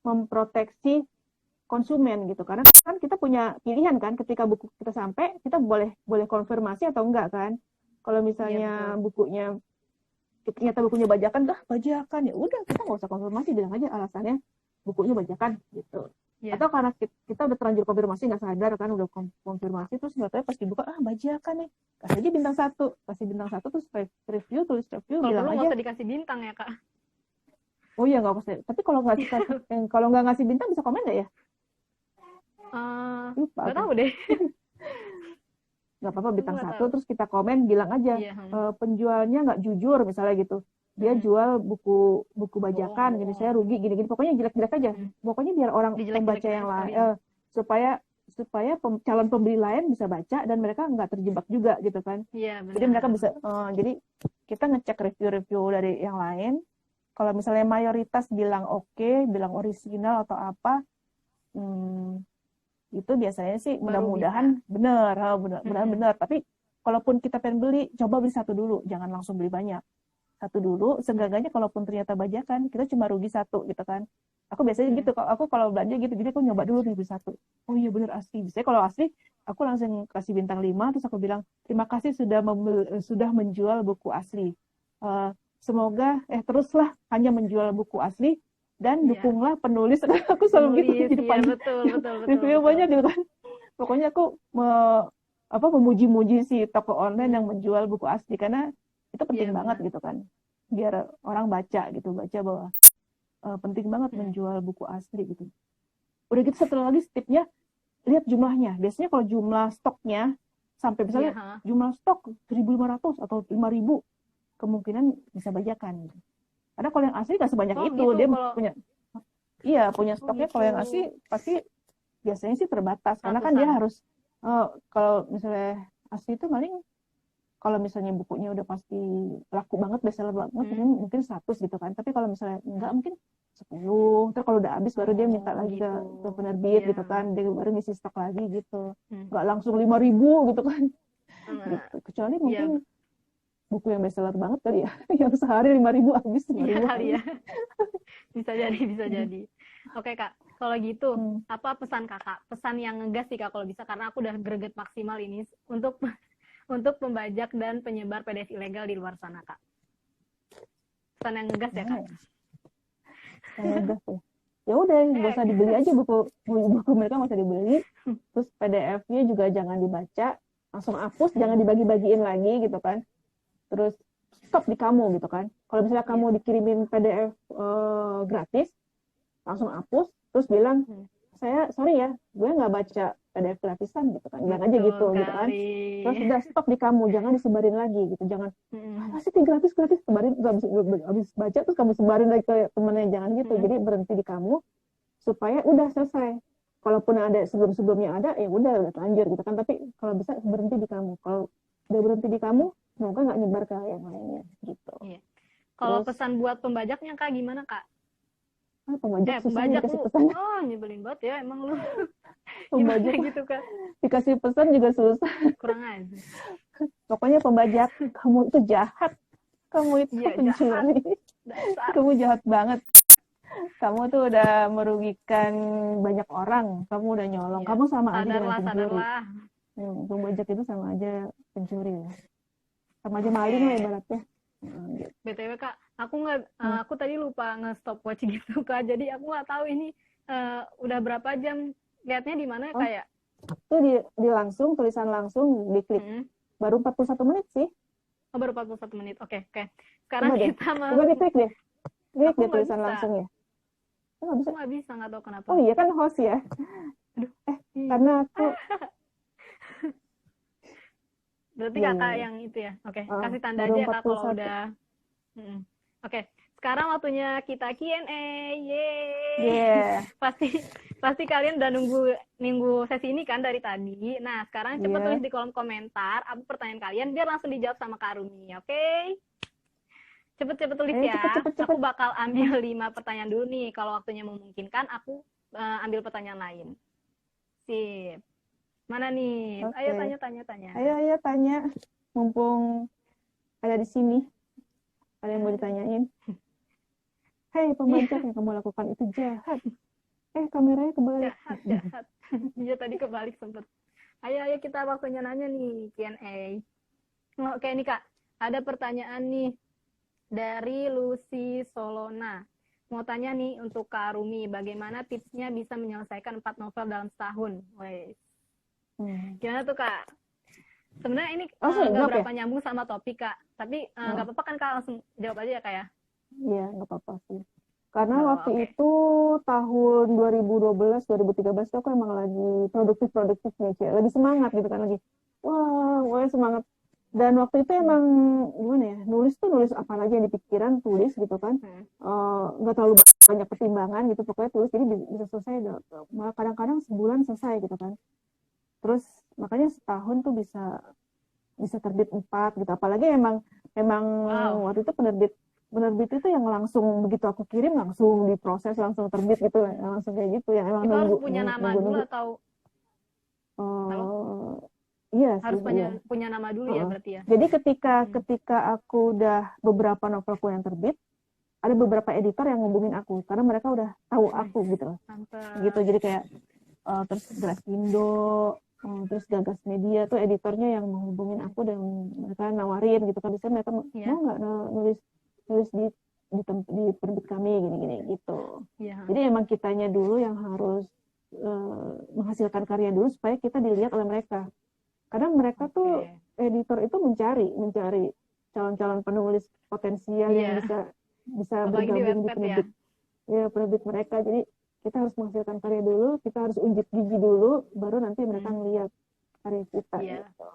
Speaker 1: memproteksi konsumen gitu, karena kan kita punya pilihan kan, ketika buku kita sampai kita boleh konfirmasi atau enggak kan. Kalau misalnya bukunya ternyata bajakan, ya udah kita nggak usah konfirmasi, bilang aja alasannya bukunya bajakan gitu.
Speaker 2: Iya.
Speaker 1: Atau karena kita udah terlanjur konfirmasi nggak sadar kan, udah konfirmasi terus nggak tahu pas dibuka bajakan nih, kasih aja bintang 1, kasih bintang 1 terus review, tulis review,
Speaker 2: Kalau
Speaker 1: bilang
Speaker 2: perlu
Speaker 1: aja.
Speaker 2: nggak usah dikasih bintang ya Kak.
Speaker 1: Oh iya nggak usah. Tapi kalau nggak ngasih bintang bisa komen nggak ya? Lupa
Speaker 2: Nggak
Speaker 1: aku.
Speaker 2: tahu deh.
Speaker 1: Nggak apa-apa bintang
Speaker 2: Nggak
Speaker 1: 1
Speaker 2: tahu.
Speaker 1: terus kita komen bilang aja
Speaker 2: Iya.
Speaker 1: penjualnya nggak jujur misalnya gitu. Dia jual buku bajakan,
Speaker 2: Bohong.
Speaker 1: jadi saya rugi gini-gini. Pokoknya jelek-jelek aja. Pokoknya biar orang pembaca yang lain supaya calon pembeli lain bisa baca dan mereka nggak terjebak juga gitu kan.
Speaker 2: Iya, benar.
Speaker 1: Jadi mereka bisa jadi kita ngecek review-review dari yang lain. Kalau misalnya mayoritas bilang oke, bilang orisinal atau apa, itu biasanya sih mudah-mudahan benar, mudah-mudahan benar. Tapi kalaupun kita pengen beli, coba beli 1 dulu, jangan langsung beli banyak. 1 dulu, seenggaknya kalaupun ternyata bajakan, kita cuma rugi 1 gitu kan. Aku biasanya gitu, aku kalau belanja gitu, jadi aku nyoba dulu nih beli 1. Oh iya benar asli. Biasanya kalau asli, aku langsung kasih bintang 5, terus aku bilang, terima kasih sudah menjual buku asli. Semoga teruslah hanya menjual buku asli dan dukunglah penulis. Aku selalu gitu di depan.
Speaker 2: Iya, betul.
Speaker 1: Review banyak gitu kan. Pokoknya aku memuji-muji si toko online yang menjual buku asli karena itu penting banget gitu kan, biar orang baca bahwa penting banget menjual buku asli gitu. Udah gitu satu lagi tipnya, lihat jumlahnya. Biasanya kalau jumlah stoknya sampai misalnya jumlah stok 1.500 atau 5.000, kemungkinan bisa bajakan gitu. Karena kalau yang asli nggak sebanyak itu,
Speaker 2: gitu,
Speaker 1: dia punya stoknya. Kalau yang asli pasti biasanya sih terbatas, karena kan dia harus kalau misalnya asli itu paling kalau misalnya bukunya udah pasti laku banget, bestseller banget, mungkin 100 gitu kan. Tapi kalau misalnya enggak, mungkin 10. Terus kalau udah habis baru dia minta lagi ke penerbit gitu kan, dia baru ngisi stok lagi gitu. Nggak langsung 5.000 gitu kan. Gitu. Kecuali mungkin buku yang bestseller banget kali ya, yang sehari 5.000 habis. 5.000
Speaker 2: kali ya. Bisa jadi. Oke Kak, kalau gitu apa pesan Kakak? Pesan yang ngegas sih Kak kalau bisa, karena aku udah greget maksimal ini untuk pembajak dan penyebar PDF ilegal di luar sana, Kak. Pesan yang ngegas ya, Kak?
Speaker 1: Ngegas ya. Ya udah, nggak usah dibeli aja buku mereka, nggak usah dibeli. Terus PDF-nya juga jangan dibaca, langsung hapus, jangan dibagi-bagiin lagi gitu kan. Terus stop di kamu gitu kan. Kalau misalnya kamu dikirimin PDF gratis, langsung hapus, terus bilang, sorry ya, gue nggak baca PDF gratisan gitu kan, bilang aja gitu kan. Terus udah stop di kamu, jangan disebarin lagi gitu, jangan masih gratis sebarin, habis baca terus kamu sebarin lagi ke temennya, jangan gitu. Jadi berhenti di kamu supaya udah selesai. Kalaupun ada sebelumnya ada, ya udah lanjut gitu kan. Tapi kalau bisa berhenti di kamu. Kalau udah berhenti di kamu, semoga nggak nyebar ke yang lainnya gitu.
Speaker 2: Iya. Kalau pesan buat pembajaknya Kak gimana Kak?
Speaker 1: Pembajak susah
Speaker 2: pembajak
Speaker 1: dikasih
Speaker 2: lu,
Speaker 1: pesan.
Speaker 2: Nyebelin banget ya emang lu.
Speaker 1: Pembajak
Speaker 2: gitu Kak.
Speaker 1: Dikasih pesan juga susah.
Speaker 2: Kurang aja.
Speaker 1: Pokoknya pembajak, kamu itu jahat. Kamu itu pencuri. Kamu jahat banget. Kamu tuh udah merugikan banyak orang. Kamu udah nyolong. Kamu sama aja dengan pencuri. Pembajak itu sama aja pencuri ya. Sama aja maling lah ibaratnya.
Speaker 2: BTW Kak, aku tadi lupa nge-stopwatch gitu Kak. Jadi aku nggak tahu ini udah berapa jam. Lihatnya di mana kayak?
Speaker 1: Itu di langsung, tulisan langsung, diklik. Baru 41 menit sih.
Speaker 2: Oh, baru 41 menit. Oke. Sekarang kita mau...
Speaker 1: Coba diklik deh. Klik deh tulisan langsung ya.
Speaker 2: Aku nggak bisa, nggak tahu kenapa.
Speaker 1: Oh iya kan host ya.
Speaker 2: Aduh.
Speaker 1: Karena aku...
Speaker 2: Berarti kakak yang itu ya. Oke, kasih tanda aja Kak kalau udah. Oke. Sekarang waktunya kita Q&A. Yeay. Pasti kalian udah nunggu sesi ini kan dari tadi. Nah, sekarang cepet tulis di kolom komentar apa pertanyaan kalian biar langsung dijawab sama Kak Rumi, oke? Cepet tulis ya. Cepet. Aku bakal ambil 5 pertanyaan dulu nih. Kalau waktunya memungkinkan, aku ambil pertanyaan lain. Sip. Mana nih? Ayo tanya.
Speaker 1: Ayo tanya. Mumpung ada di sini. Ada yang mau ditanyain. Hei pembajak, yang kamu lakukan itu jahat. Kameranya kebalik.
Speaker 2: Jahat. Iya tadi kebalik sempet. Ayo kita waktunya nanya nih Q&A. Oke nih Kak, ada pertanyaan nih dari Lucy Solona. mau tanya nih untuk Kak Rumi, bagaimana tipsnya bisa menyelesaikan 4 novel dalam setahun? Wes. Gimana tuh Kak? Sebenarnya ini nggak berapa nyambung sama topik Kak, tapi nggak apa-apa kan Kak, langsung jawab aja ya Kak ya?
Speaker 1: Iya, nggak apa-apa sih. Karena waktu itu tahun 2012-2013 itu aku emang lagi produktif nih, Cie. Lagi semangat gitu kan, lagi wah semangat. Dan waktu itu emang gimana ya, nulis apa lagi yang di pikiran, tulis gitu kan. Nggak terlalu banyak pertimbangan gitu, pokoknya tulis, jadi bisa selesai. Malah kadang-kadang sebulan selesai gitu kan. Terus makanya setahun tuh bisa terbit 4 gitu. Apalagi emang waktu itu penerbit itu yang langsung begitu aku kirim langsung diproses, langsung terbit gitu, langsung kayak gitu ya. Emang
Speaker 2: itu
Speaker 1: nunggu,
Speaker 2: harus punya nama dulu atau
Speaker 1: iya sih,
Speaker 2: harus punya nama dulu ya berarti ya.
Speaker 1: Jadi ketika aku udah beberapa novelku yang terbit, ada beberapa editor yang ngubungin aku karena mereka udah tahu aku gitu. Gitu, jadi kayak terus Grasindo, terus Gagas Media tuh editornya yang menghubungin aku dan mereka nawarin gitu kan, bisa mereka mau nggak nulis di penerbit kami gini gitu. Jadi emang kitanya dulu yang harus menghasilkan karya dulu supaya kita dilihat oleh mereka. Kadang mereka tuh editor itu mencari calon-calon penulis potensial yang bisa bergabung di penerbit penerbit mereka. Jadi kita harus menghasilkan karya dulu, kita harus unjuk gigi dulu, baru nanti mereka ngelihat karya kita. Gitu.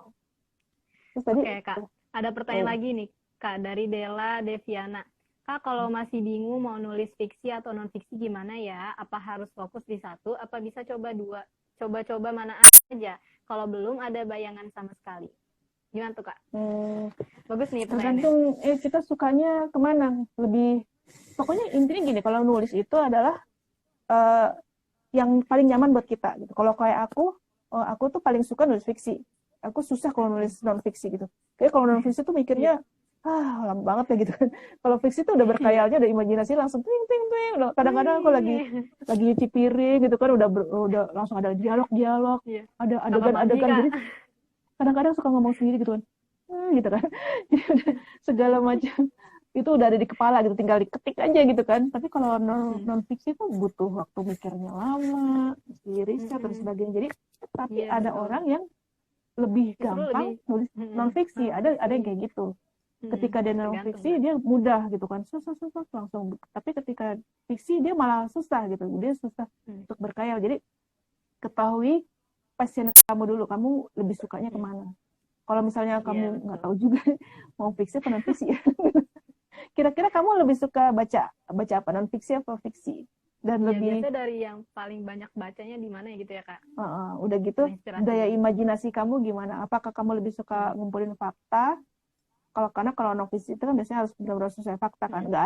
Speaker 1: Terus tadi
Speaker 2: Kak, ada pertanyaan lagi nih Kak dari Della Deviana. Kak, kalau masih bingung mau nulis fiksi atau non fiksi gimana ya? Apa harus fokus di satu? Apa bisa coba dua? Coba-coba mana aja? Kalau belum ada bayangan sama sekali. Gimana tuh Kak? Bagus nih pertanyaannya.
Speaker 1: Tergantung kita sukanya kemana. Pokoknya intinya gini, kalau nulis itu adalah yang paling nyaman buat kita gitu. Kalau kayak aku tuh paling suka nulis fiksi. Aku susah kalau nulis non fiksi gitu. Kayak kalau non fiksi tuh mikirnya lama banget ya gitu kan. Kalau fiksi tuh udah berkhayalnya, udah imajinasi langsung ting. Kadang-kadang aku lagi nyuci piring gitu kan, udah langsung ada dialog, ada adegan. Jadi kadang-kadang suka ngomong sendiri gitu kan. Gitu kan. Jadi udah segala macam itu udah ada di kepala gitu, tinggal diketik aja gitu kan. Tapi kalau non fiksi tuh butuh waktu mikirnya lama, riset dan sebagainya. Jadi tapi ada orang yang lebih gampang nulis non fiksi, ada yang kayak gitu. Ketika dia non fiksi dia mudah gitu kan, susah langsung. Tapi ketika fiksi dia malah susah gitu, dia susah untuk berkhayal. Jadi ketahui passion kamu dulu, kamu lebih sukanya kemana. Kalau misalnya kamu nggak tahu juga mau fiksi atau non fiksi ya. Kira-kira kamu lebih suka baca apa, non fiksi atau fiksi? Dan lebih
Speaker 2: biasanya dari yang paling banyak bacanya di mana gitu ya Kak?
Speaker 1: Udah gitu daya imajinasi kamu gimana? Apakah kamu lebih suka ngumpulin fakta? Kalau non fiksi itu kan biasanya harus benar-benar sesuai fakta kan, nggak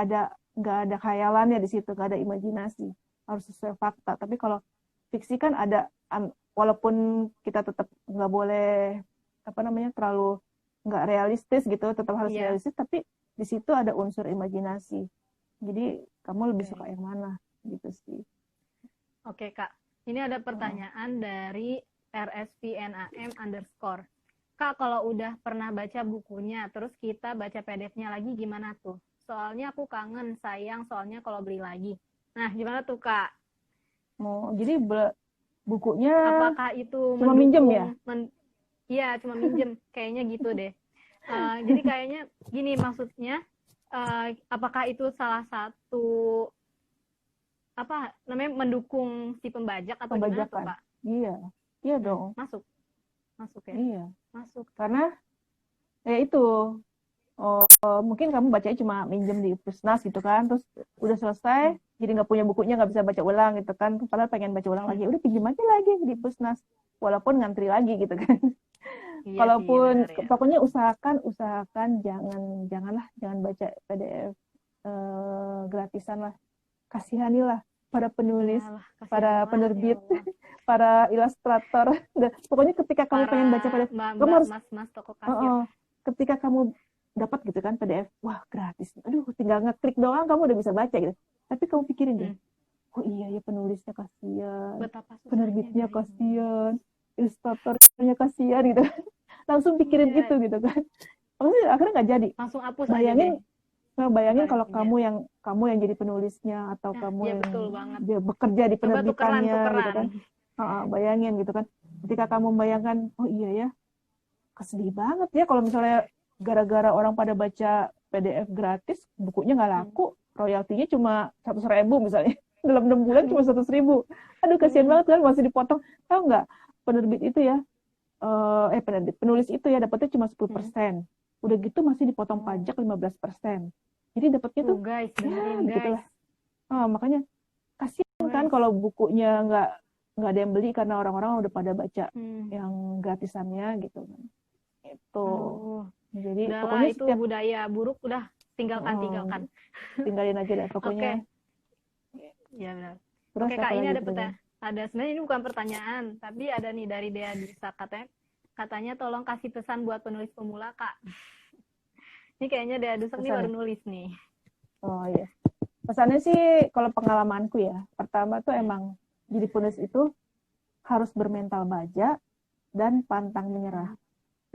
Speaker 1: ada khayalannya di situ, nggak ada imajinasi, harus sesuai fakta. Tapi kalau fiksi kan ada, walaupun kita tetap nggak boleh terlalu nggak realistis gitu, tetap harus realistis, tapi di situ ada unsur imajinasi. Jadi kamu lebih suka yang mana gitu sih.
Speaker 2: Oke Kak, ini ada pertanyaan dari RSVNAM_. Kak, kalau udah pernah baca bukunya, terus kita baca PDF-nya lagi gimana tuh? Soalnya aku kangen, sayang soalnya kalau beli lagi. Nah, gimana tuh Kak?
Speaker 1: Jadi bukunya
Speaker 2: apakah itu
Speaker 1: cuma minjem ya?
Speaker 2: Iya, cuma minjem. Kayaknya gitu deh. Jadi kayaknya gini maksudnya, apakah itu salah satu mendukung si pembajak atau gimana tuh Kak?
Speaker 1: Iya dong.
Speaker 2: Masuk ya?
Speaker 1: Iya.
Speaker 2: Masuk.
Speaker 1: Karena itu mungkin kamu bacanya cuma minjem di Pusnas gitu kan, terus udah selesai, jadi nggak punya bukunya, nggak bisa baca ulang gitu kan, padahal pengen baca ulang lagi, udah pinjem aja lagi di Pusnas, walaupun ngantri lagi gitu kan. Kalaupun pokoknya usahakan jangan baca PDF gratisan lah, kasihanilah para penulis, para penerbit, para ilustrator. Pokoknya ketika kamu pengen baca PDF, kamu harus
Speaker 2: mas toko kasir.
Speaker 1: Ketika kamu dapat gitu kan PDF, wah gratis, aduh tinggal ngeklik doang kamu udah bisa baca gitu. Tapi kamu pikirin deh, oh iya ya penulisnya kasihan, penerbitnya kasihan, ilustratornya kasihan gitu. Langsung pikirin gitu kan. Maksudnya akhirnya nggak jadi.
Speaker 2: Langsung hapus.
Speaker 1: Nah, bayangin
Speaker 2: paling
Speaker 1: kalau
Speaker 2: punya.
Speaker 1: kamu yang jadi penulisnya atau
Speaker 2: Nah,
Speaker 1: kamu
Speaker 2: ya
Speaker 1: yang
Speaker 2: betul banget.
Speaker 1: dia bekerja di
Speaker 2: Coba
Speaker 1: penerbitannya gitu
Speaker 2: tukeran.
Speaker 1: kan. Bayangin gitu kan. Ketika kamu membayangkan, oh iya ya, kesedih banget ya kalau misalnya gara-gara orang pada baca PDF gratis, bukunya nggak laku, royaltinya cuma 100.000 misalnya. Dalam 6 bulan cuma 100.000. Aduh, kasihan banget kan, masih dipotong. Tahu nggak, penerbit itu ya, penulis itu ya dapatnya cuma 10%. Udah gitu masih dipotong pajak 15%. Jadi dapatnya tuh
Speaker 2: Guys,
Speaker 1: ya
Speaker 2: dengerin
Speaker 1: begitulah.
Speaker 2: guys.
Speaker 1: Makanya kasihan kan kalau bukunya nggak ada yang beli karena orang-orang udah pada baca yang gratisannya gitu kan. Itu. Jadi
Speaker 2: udahlah,
Speaker 1: pokoknya
Speaker 2: itu budaya buruk, udah tinggalkan.
Speaker 1: Tinggalin aja deh pokoknya.
Speaker 2: Ya benar.
Speaker 1: Terus
Speaker 2: Oke, Kak, ini ada
Speaker 1: pertanyaan.
Speaker 2: sebenarnya ini bukan pertanyaan, tapi ada nih dari Dea Disa, katanya tolong kasih pesan buat penulis pemula, Kak. Ini kayaknya Dea Disa nih baru nulis nih.
Speaker 1: Oh iya. Pesannya sih kalau pengalamanku ya, pertama tuh emang jadi penulis itu harus bermental baja dan pantang menyerah.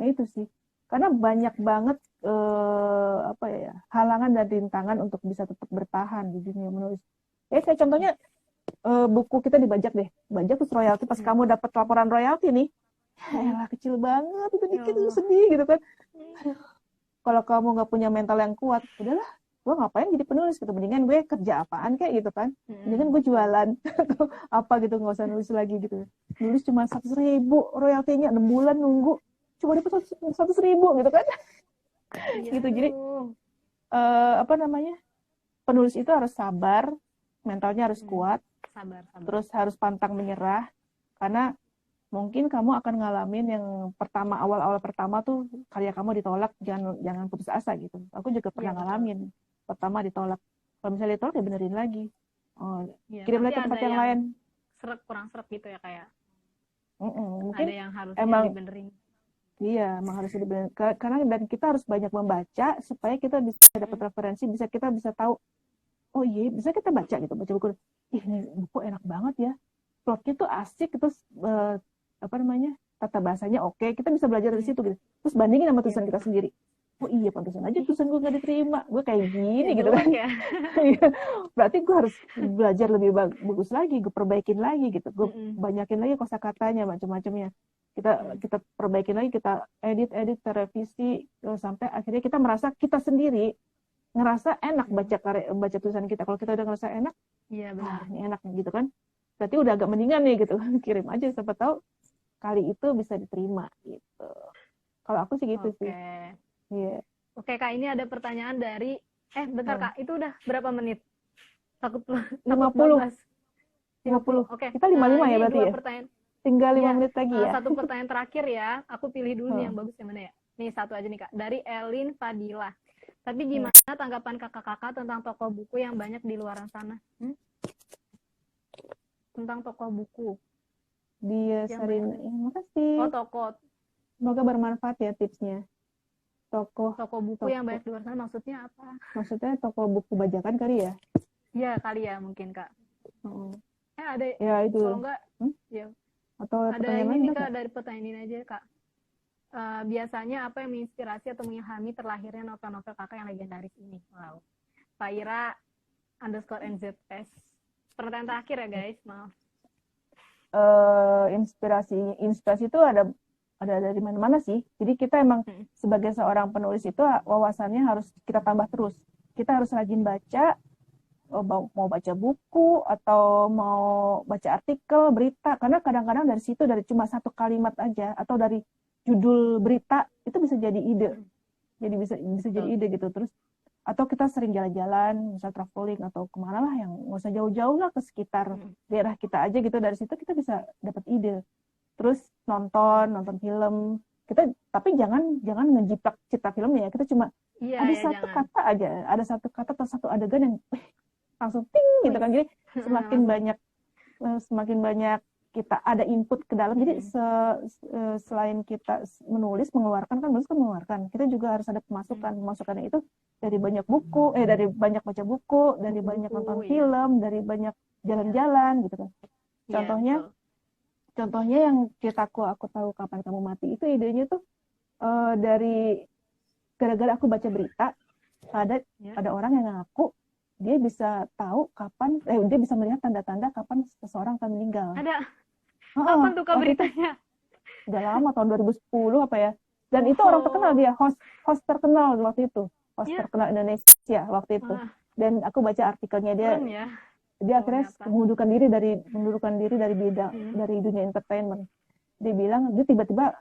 Speaker 1: Nah itu sih. Karena banyak banget halangan dan rintangan untuk bisa tetap bertahan di dunia menulis. Kayak contohnya buku kita dibajak deh. Bajak terus royalti, pas kamu dapat laporan royalti nih, elah kecil banget, itu dikit itu sedih gitu kan. Kalau kamu nggak punya mental yang kuat, udahlah, gue ngapain jadi penulis gitu, mendingan gue kerja apaan kayak gitu kan, mendingan gue jualan atau apa gitu, nggak usah nulis lagi gitu. Nulis cuma 100.000 royaltinya, 6 bulan nunggu cuma dapat 100.000 gitu kan. Gitu. Jadi penulis itu harus sabar, mentalnya harus kuat,
Speaker 2: sabar.
Speaker 1: Terus harus pantang menyerah, karena mungkin kamu akan ngalamin yang awal-awal pertama tuh karya kamu ditolak, jangan putus asa gitu. Aku juga pernah ngalamin, pertama ditolak. Kalau misalnya ditolak ya benerin lagi. Kirim lagi ke tempat yang lain.
Speaker 2: Kurang seret gitu ya, kayak.
Speaker 1: Mungkin
Speaker 2: ada yang harusnya dibenerin.
Speaker 1: Iya, emang harus dibenerin. Karena dan kita harus banyak membaca supaya kita bisa dapat referensi, kita bisa tahu, oh iya, bisa kita baca buku. Ini buku enak banget ya. Plotnya tuh asik, terus tata bahasanya oke, kita bisa belajar dari situ gitu. Terus bandingin sama tulisan kita sendiri. Oh iya, pantesan aja tulisan gue gak diterima, gue kayak gini gitu kan. Berarti gue harus belajar lebih bagus lagi, gue perbaikin lagi gitu, gue banyakin lagi kosakatanya, macam-macamnya. Kita perbaikin lagi, kita edit, kita revisi, sampai akhirnya kita merasa kita sendiri ngerasa enak baca tulisan kita. Kalau kita udah ngerasa enak,
Speaker 2: iya benar,
Speaker 1: ini enak gitu kan. Berarti udah agak mendingan nih gitu. Kirim aja, siapa tahu kali itu bisa diterima gitu. Kalau aku sih gitu sih.
Speaker 2: Iya. Oke, Kak, ini ada pertanyaan dari bentar Kak, itu udah berapa menit? Takut
Speaker 1: 50.
Speaker 2: Oke.
Speaker 1: Kita 55 ya berarti ya? Tinggal 5 menit lagi ya.
Speaker 2: Satu pertanyaan terakhir ya. Aku pilih dulu nih yang bagus yang mana ya. Nih satu aja nih Kak, dari Elin Fadila. Tapi gimana tanggapan kakak-kakak tentang toko buku yang banyak di luar sana? Tentang toko buku.
Speaker 1: Dia sering, makasih.
Speaker 2: Toko.
Speaker 1: Semoga bermanfaat ya tipsnya. Toko
Speaker 2: buku yang banyak di luar sana maksudnya apa?
Speaker 1: Maksudnya toko buku bajakan kali ya?
Speaker 2: Iya kali ya, mungkin Kak. Ada
Speaker 1: ya itu.
Speaker 2: Kalau enggak, ya.
Speaker 1: Atau
Speaker 2: ada ini nih Kak, dari pertanyaan ini aja Kak. Biasanya apa yang menginspirasi atau mengilhami terlahirnya novel-novel kakak yang legendaris ini? Wow. Faira _NZS. Pertanyaan terakhir ya guys, maaf.
Speaker 1: Inspirasi itu ada dari mana-mana sih. Jadi kita emang sebagai seorang penulis itu wawasannya harus kita tambah terus. Kita harus rajin baca, mau baca buku atau mau baca artikel, berita. Karena kadang-kadang dari situ, dari cuma satu kalimat aja atau dari judul berita itu bisa jadi ide. Jadi bisa jadi ide gitu. Terus atau kita sering jalan-jalan, misal traveling atau kemana lah yang nggak usah jauh-jauh lah, ke sekitar daerah kita aja gitu. Dari situ kita bisa dapat ide. Terus nonton film. Kita tapi jangan ngejiplak cipta filmnya ya. Kita cuma ada satu kata aja, ada satu kata atau satu adegan yang langsung ting gitu kan. Jadi semakin banyak kita ada input ke dalam. Jadi selain kita mengeluarkan, kita juga harus ada pemasukannya itu dari banyak buku, dari banyak baca buku, dari banyak nonton film, dari banyak jalan-jalan gitu kan. Contohnya yang ceritaku Aku Tahu Kapan Kamu Mati itu idenya tuh dari gara-gara aku baca berita, ada orang yang ngaku dia bisa tahu kapan, dia bisa melihat tanda-tanda kapan seseorang akan meninggal.
Speaker 2: Ada. Kapan tuh Kak beritanya?
Speaker 1: Udah lama, tahun 2010 apa ya. Dan itu orang terkenal, dia host terkenal waktu itu. Host terkenal Indonesia waktu itu. Dan aku baca artikelnya dia.
Speaker 2: Ya.
Speaker 1: Dia akhirnya mengundurkan diri dari bidang dari dunia entertainment. Dia bilang dia tiba-tiba,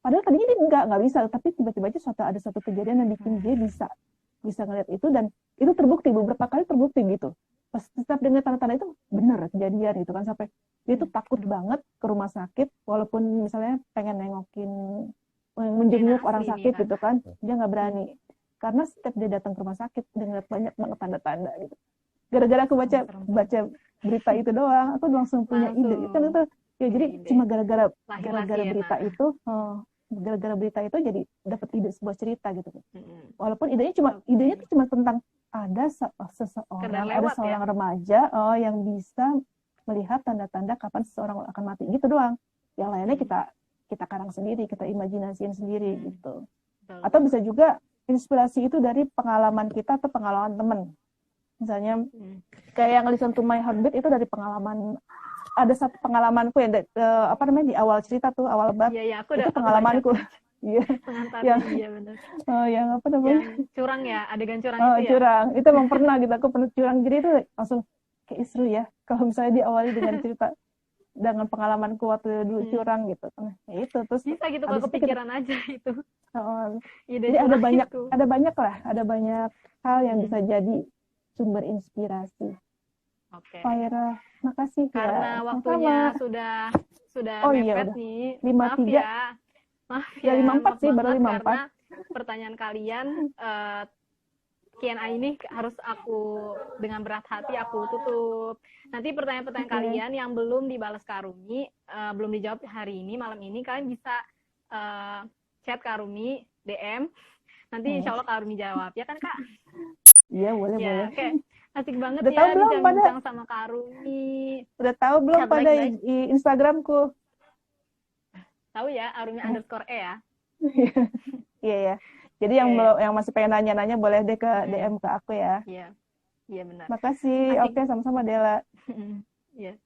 Speaker 1: padahal tadinya dia nggak bisa, tapi tiba-tiba aja ada satu kejadian yang bikin dia bisa ngeliat itu, dan itu terbukti beberapa kali terbukti gitu. Pas setiap dengar tanda-tanda itu benar kejadian itu kan, sampai dia tuh takut banget ke rumah sakit, walaupun misalnya pengen nengokin, menjenguk orang sakit gitu kan, dia nggak berani karena setiap dia datang ke rumah sakit dia ngeliat banyak banget tanda-tanda gitu. Gara-gara aku baca berita itu doang, aku langsung punya ide kan itu ya. Jadi cuma gara-gara berita itu, gara-gara berita itu jadi dapat ide sebuah cerita gitu. Walaupun idenya tuh cuma tentang ada seorang remaja yang bisa melihat tanda-tanda kapan seseorang akan mati gitu doang. Yang lainnya kita karang sendiri, kita imajinasiin sendiri gitu. Atau bisa juga inspirasi itu dari pengalaman kita atau pengalaman temen. Misalnya kayak yang Listen to My Heartbeat itu dari pengalaman, ada satu pengalamanku ya, di awal cerita tuh, awal bab, itu pengalamanku. Iya. Yang apa namanya?
Speaker 2: Yang curang ya, adegan curang itu ya.
Speaker 1: Curang. Itu emang pernah gitu, aku pernah curang. Jadi itu langsung kayak seru ya kalau misalnya diawali dengan cerita dengan pengalamanku waktu dulu curang gitu. Nah, itu terus
Speaker 2: bisa gitu kalau kepikiran aja itu.
Speaker 1: Jadi ada banyak hal yang bisa jadi sumber inspirasi. Faira, makasih
Speaker 2: karena waktunya sudah mepet nih.
Speaker 1: 53.
Speaker 2: Maaf ya
Speaker 1: 54 sih, baru 54.
Speaker 2: Karena pertanyaan kalian Q&A ini harus aku dengan berat hati aku tutup. Nanti pertanyaan-pertanyaan kalian yang belum dibalas Kak Arumi, belum dijawab hari ini, malam ini, kalian bisa chat Kak Arumi, DM. Nanti insya Allah Kak Arumi jawab, ya kan Kak?
Speaker 1: Iya, boleh.
Speaker 2: Okay. Asik banget
Speaker 1: udah
Speaker 2: ya bincang-bincang sama Kak Arumi.
Speaker 1: Udah tahu belum pada Instagramku?
Speaker 2: Tahu ya, Arumi_E ya.
Speaker 1: Iya ya. Jadi yang masih pengen nanya-nanya boleh deh ke DM ke aku ya.
Speaker 2: Iya benar.
Speaker 1: Makasih. Oke, sama-sama Dela.
Speaker 2: Iya.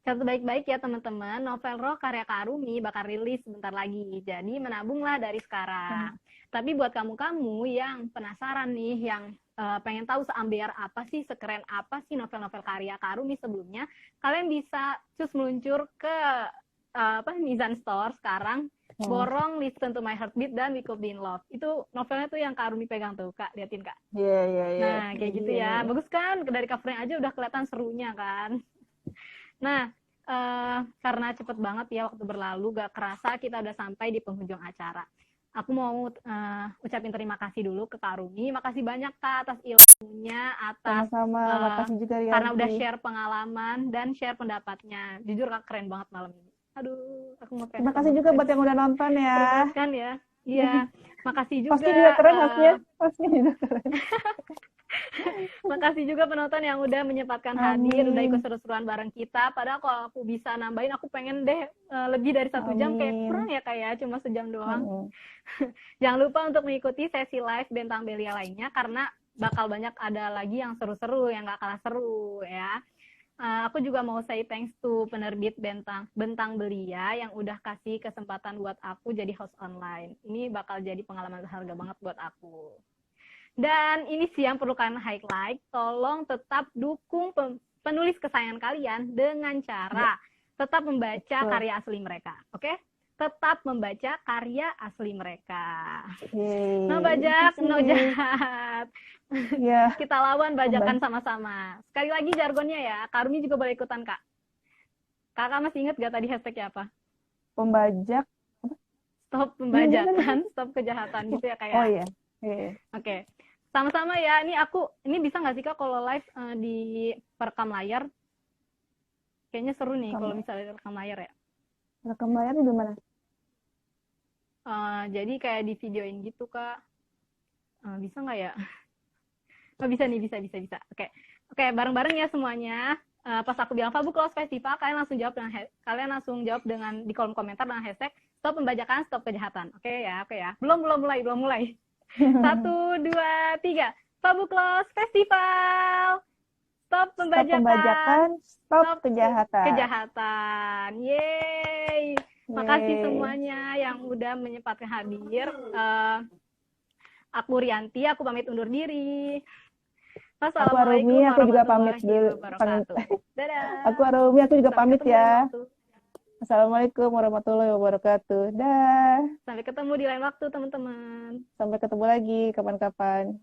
Speaker 2: Catat baik-baik ya teman-teman, novel Roh karya Kak Arumi bakal rilis sebentar lagi. Jadi menabunglah dari sekarang. Tapi buat kamu-kamu yang penasaran nih, yang pengen tahu seambiar apa sih, sekeren apa sih novel-novel karya Kak Arumi sebelumnya, kalian bisa meluncur ke Mizan Store sekarang, borong Listen to My Heartbeat dan We Could Be in Love. Itu novelnya tuh yang Kak Arumi pegang tuh, Kak, liatin Kak.
Speaker 1: Iya.
Speaker 2: Nah, kayak gitu ya. Bagus kan? Dari covernya aja udah kelihatan serunya kan. Nah, karena cepet banget ya waktu berlalu, gak kerasa kita udah sampai di penghujung acara. Aku mau ucapin terima kasih dulu ke Kak Arumi. Makasih banyak Kak atas ilmunya, atas
Speaker 1: makasih juga
Speaker 2: karena udah share pengalaman dan share pendapatnya. Jujur Kak, keren banget malam ini. Aduh, aku mau
Speaker 1: terima kasih juga buat yang udah nonton ya.
Speaker 2: Terus kan ya. Iya, makasih juga.
Speaker 1: Pasti juga keren hostnya. Pasti juga keren.
Speaker 2: Makasih juga penonton yang udah menyempatkan hadir, udah ikut seru-seruan bareng kita. Padahal kalau aku bisa nambahin, aku pengen deh lebih dari 1 jam, kayak kurang ya kayak cuma sejam doang. Jangan lupa untuk mengikuti sesi live Bentang Belia lainnya, karena bakal banyak ada lagi yang seru-seru, yang gak kalah seru ya. Aku juga mau say thanks to penerbit Bentang Belia yang udah kasih kesempatan buat aku jadi host online. Ini bakal jadi pengalaman berharga banget buat aku. Dan ini sih yang perlu kalian highlight, tolong tetap dukung penulis kesayangan kalian dengan cara tetap membaca karya asli mereka, oke? Tetap membaca karya asli mereka. No bajak, no jahat. Kita lawan bajakan sama-sama. Sekali lagi jargonnya ya, Kak Arumi juga boleh ikutan Kak. Kakak masih ingat gak tadi hashtagnya apa?
Speaker 1: Pembajak.
Speaker 2: Stop pembajakan, stop kejahatan gitu ya kayak.
Speaker 1: Oh iya.
Speaker 2: Oke. Sama-sama ya. Ini bisa nggak sih Kak kalau live di perekam layar? Kayaknya seru nih kalau misalnya rekam layar ya.
Speaker 1: Rekam layarnya di mana?
Speaker 2: Jadi kayak di videoin gitu Kak. Bisa nggak ya? Oh, bisa nih, bisa. Oke, bareng-bareng ya semuanya. Pas aku bilang Fabu Close Festival, kalian langsung jawab dengan di kolom komentar dengan hashtag stop pembajakan, stop kejahatan. Oke ya. Belum mulai. 1, 2, 3. Pabuklos Festival. Stop
Speaker 1: Stop pembajakan, stop kejahatan.
Speaker 2: Kejahatan. Yeay. Makasih
Speaker 1: Yeay.
Speaker 2: semuanya yang udah menyempatkan hadir. Aku Rianti, aku pamit undur diri.
Speaker 1: Aku Arumi, aku juga pamit dulu.
Speaker 2: Dadah.
Speaker 1: Aku Arumi, aku juga
Speaker 2: Sampai
Speaker 1: pamit
Speaker 2: ketemu
Speaker 1: ya.
Speaker 2: lain waktu.
Speaker 1: Assalamualaikum warahmatullahi wabarakatuh. Dah.
Speaker 2: Sampai ketemu di lain waktu, teman-teman.
Speaker 1: Sampai ketemu lagi kapan-kapan.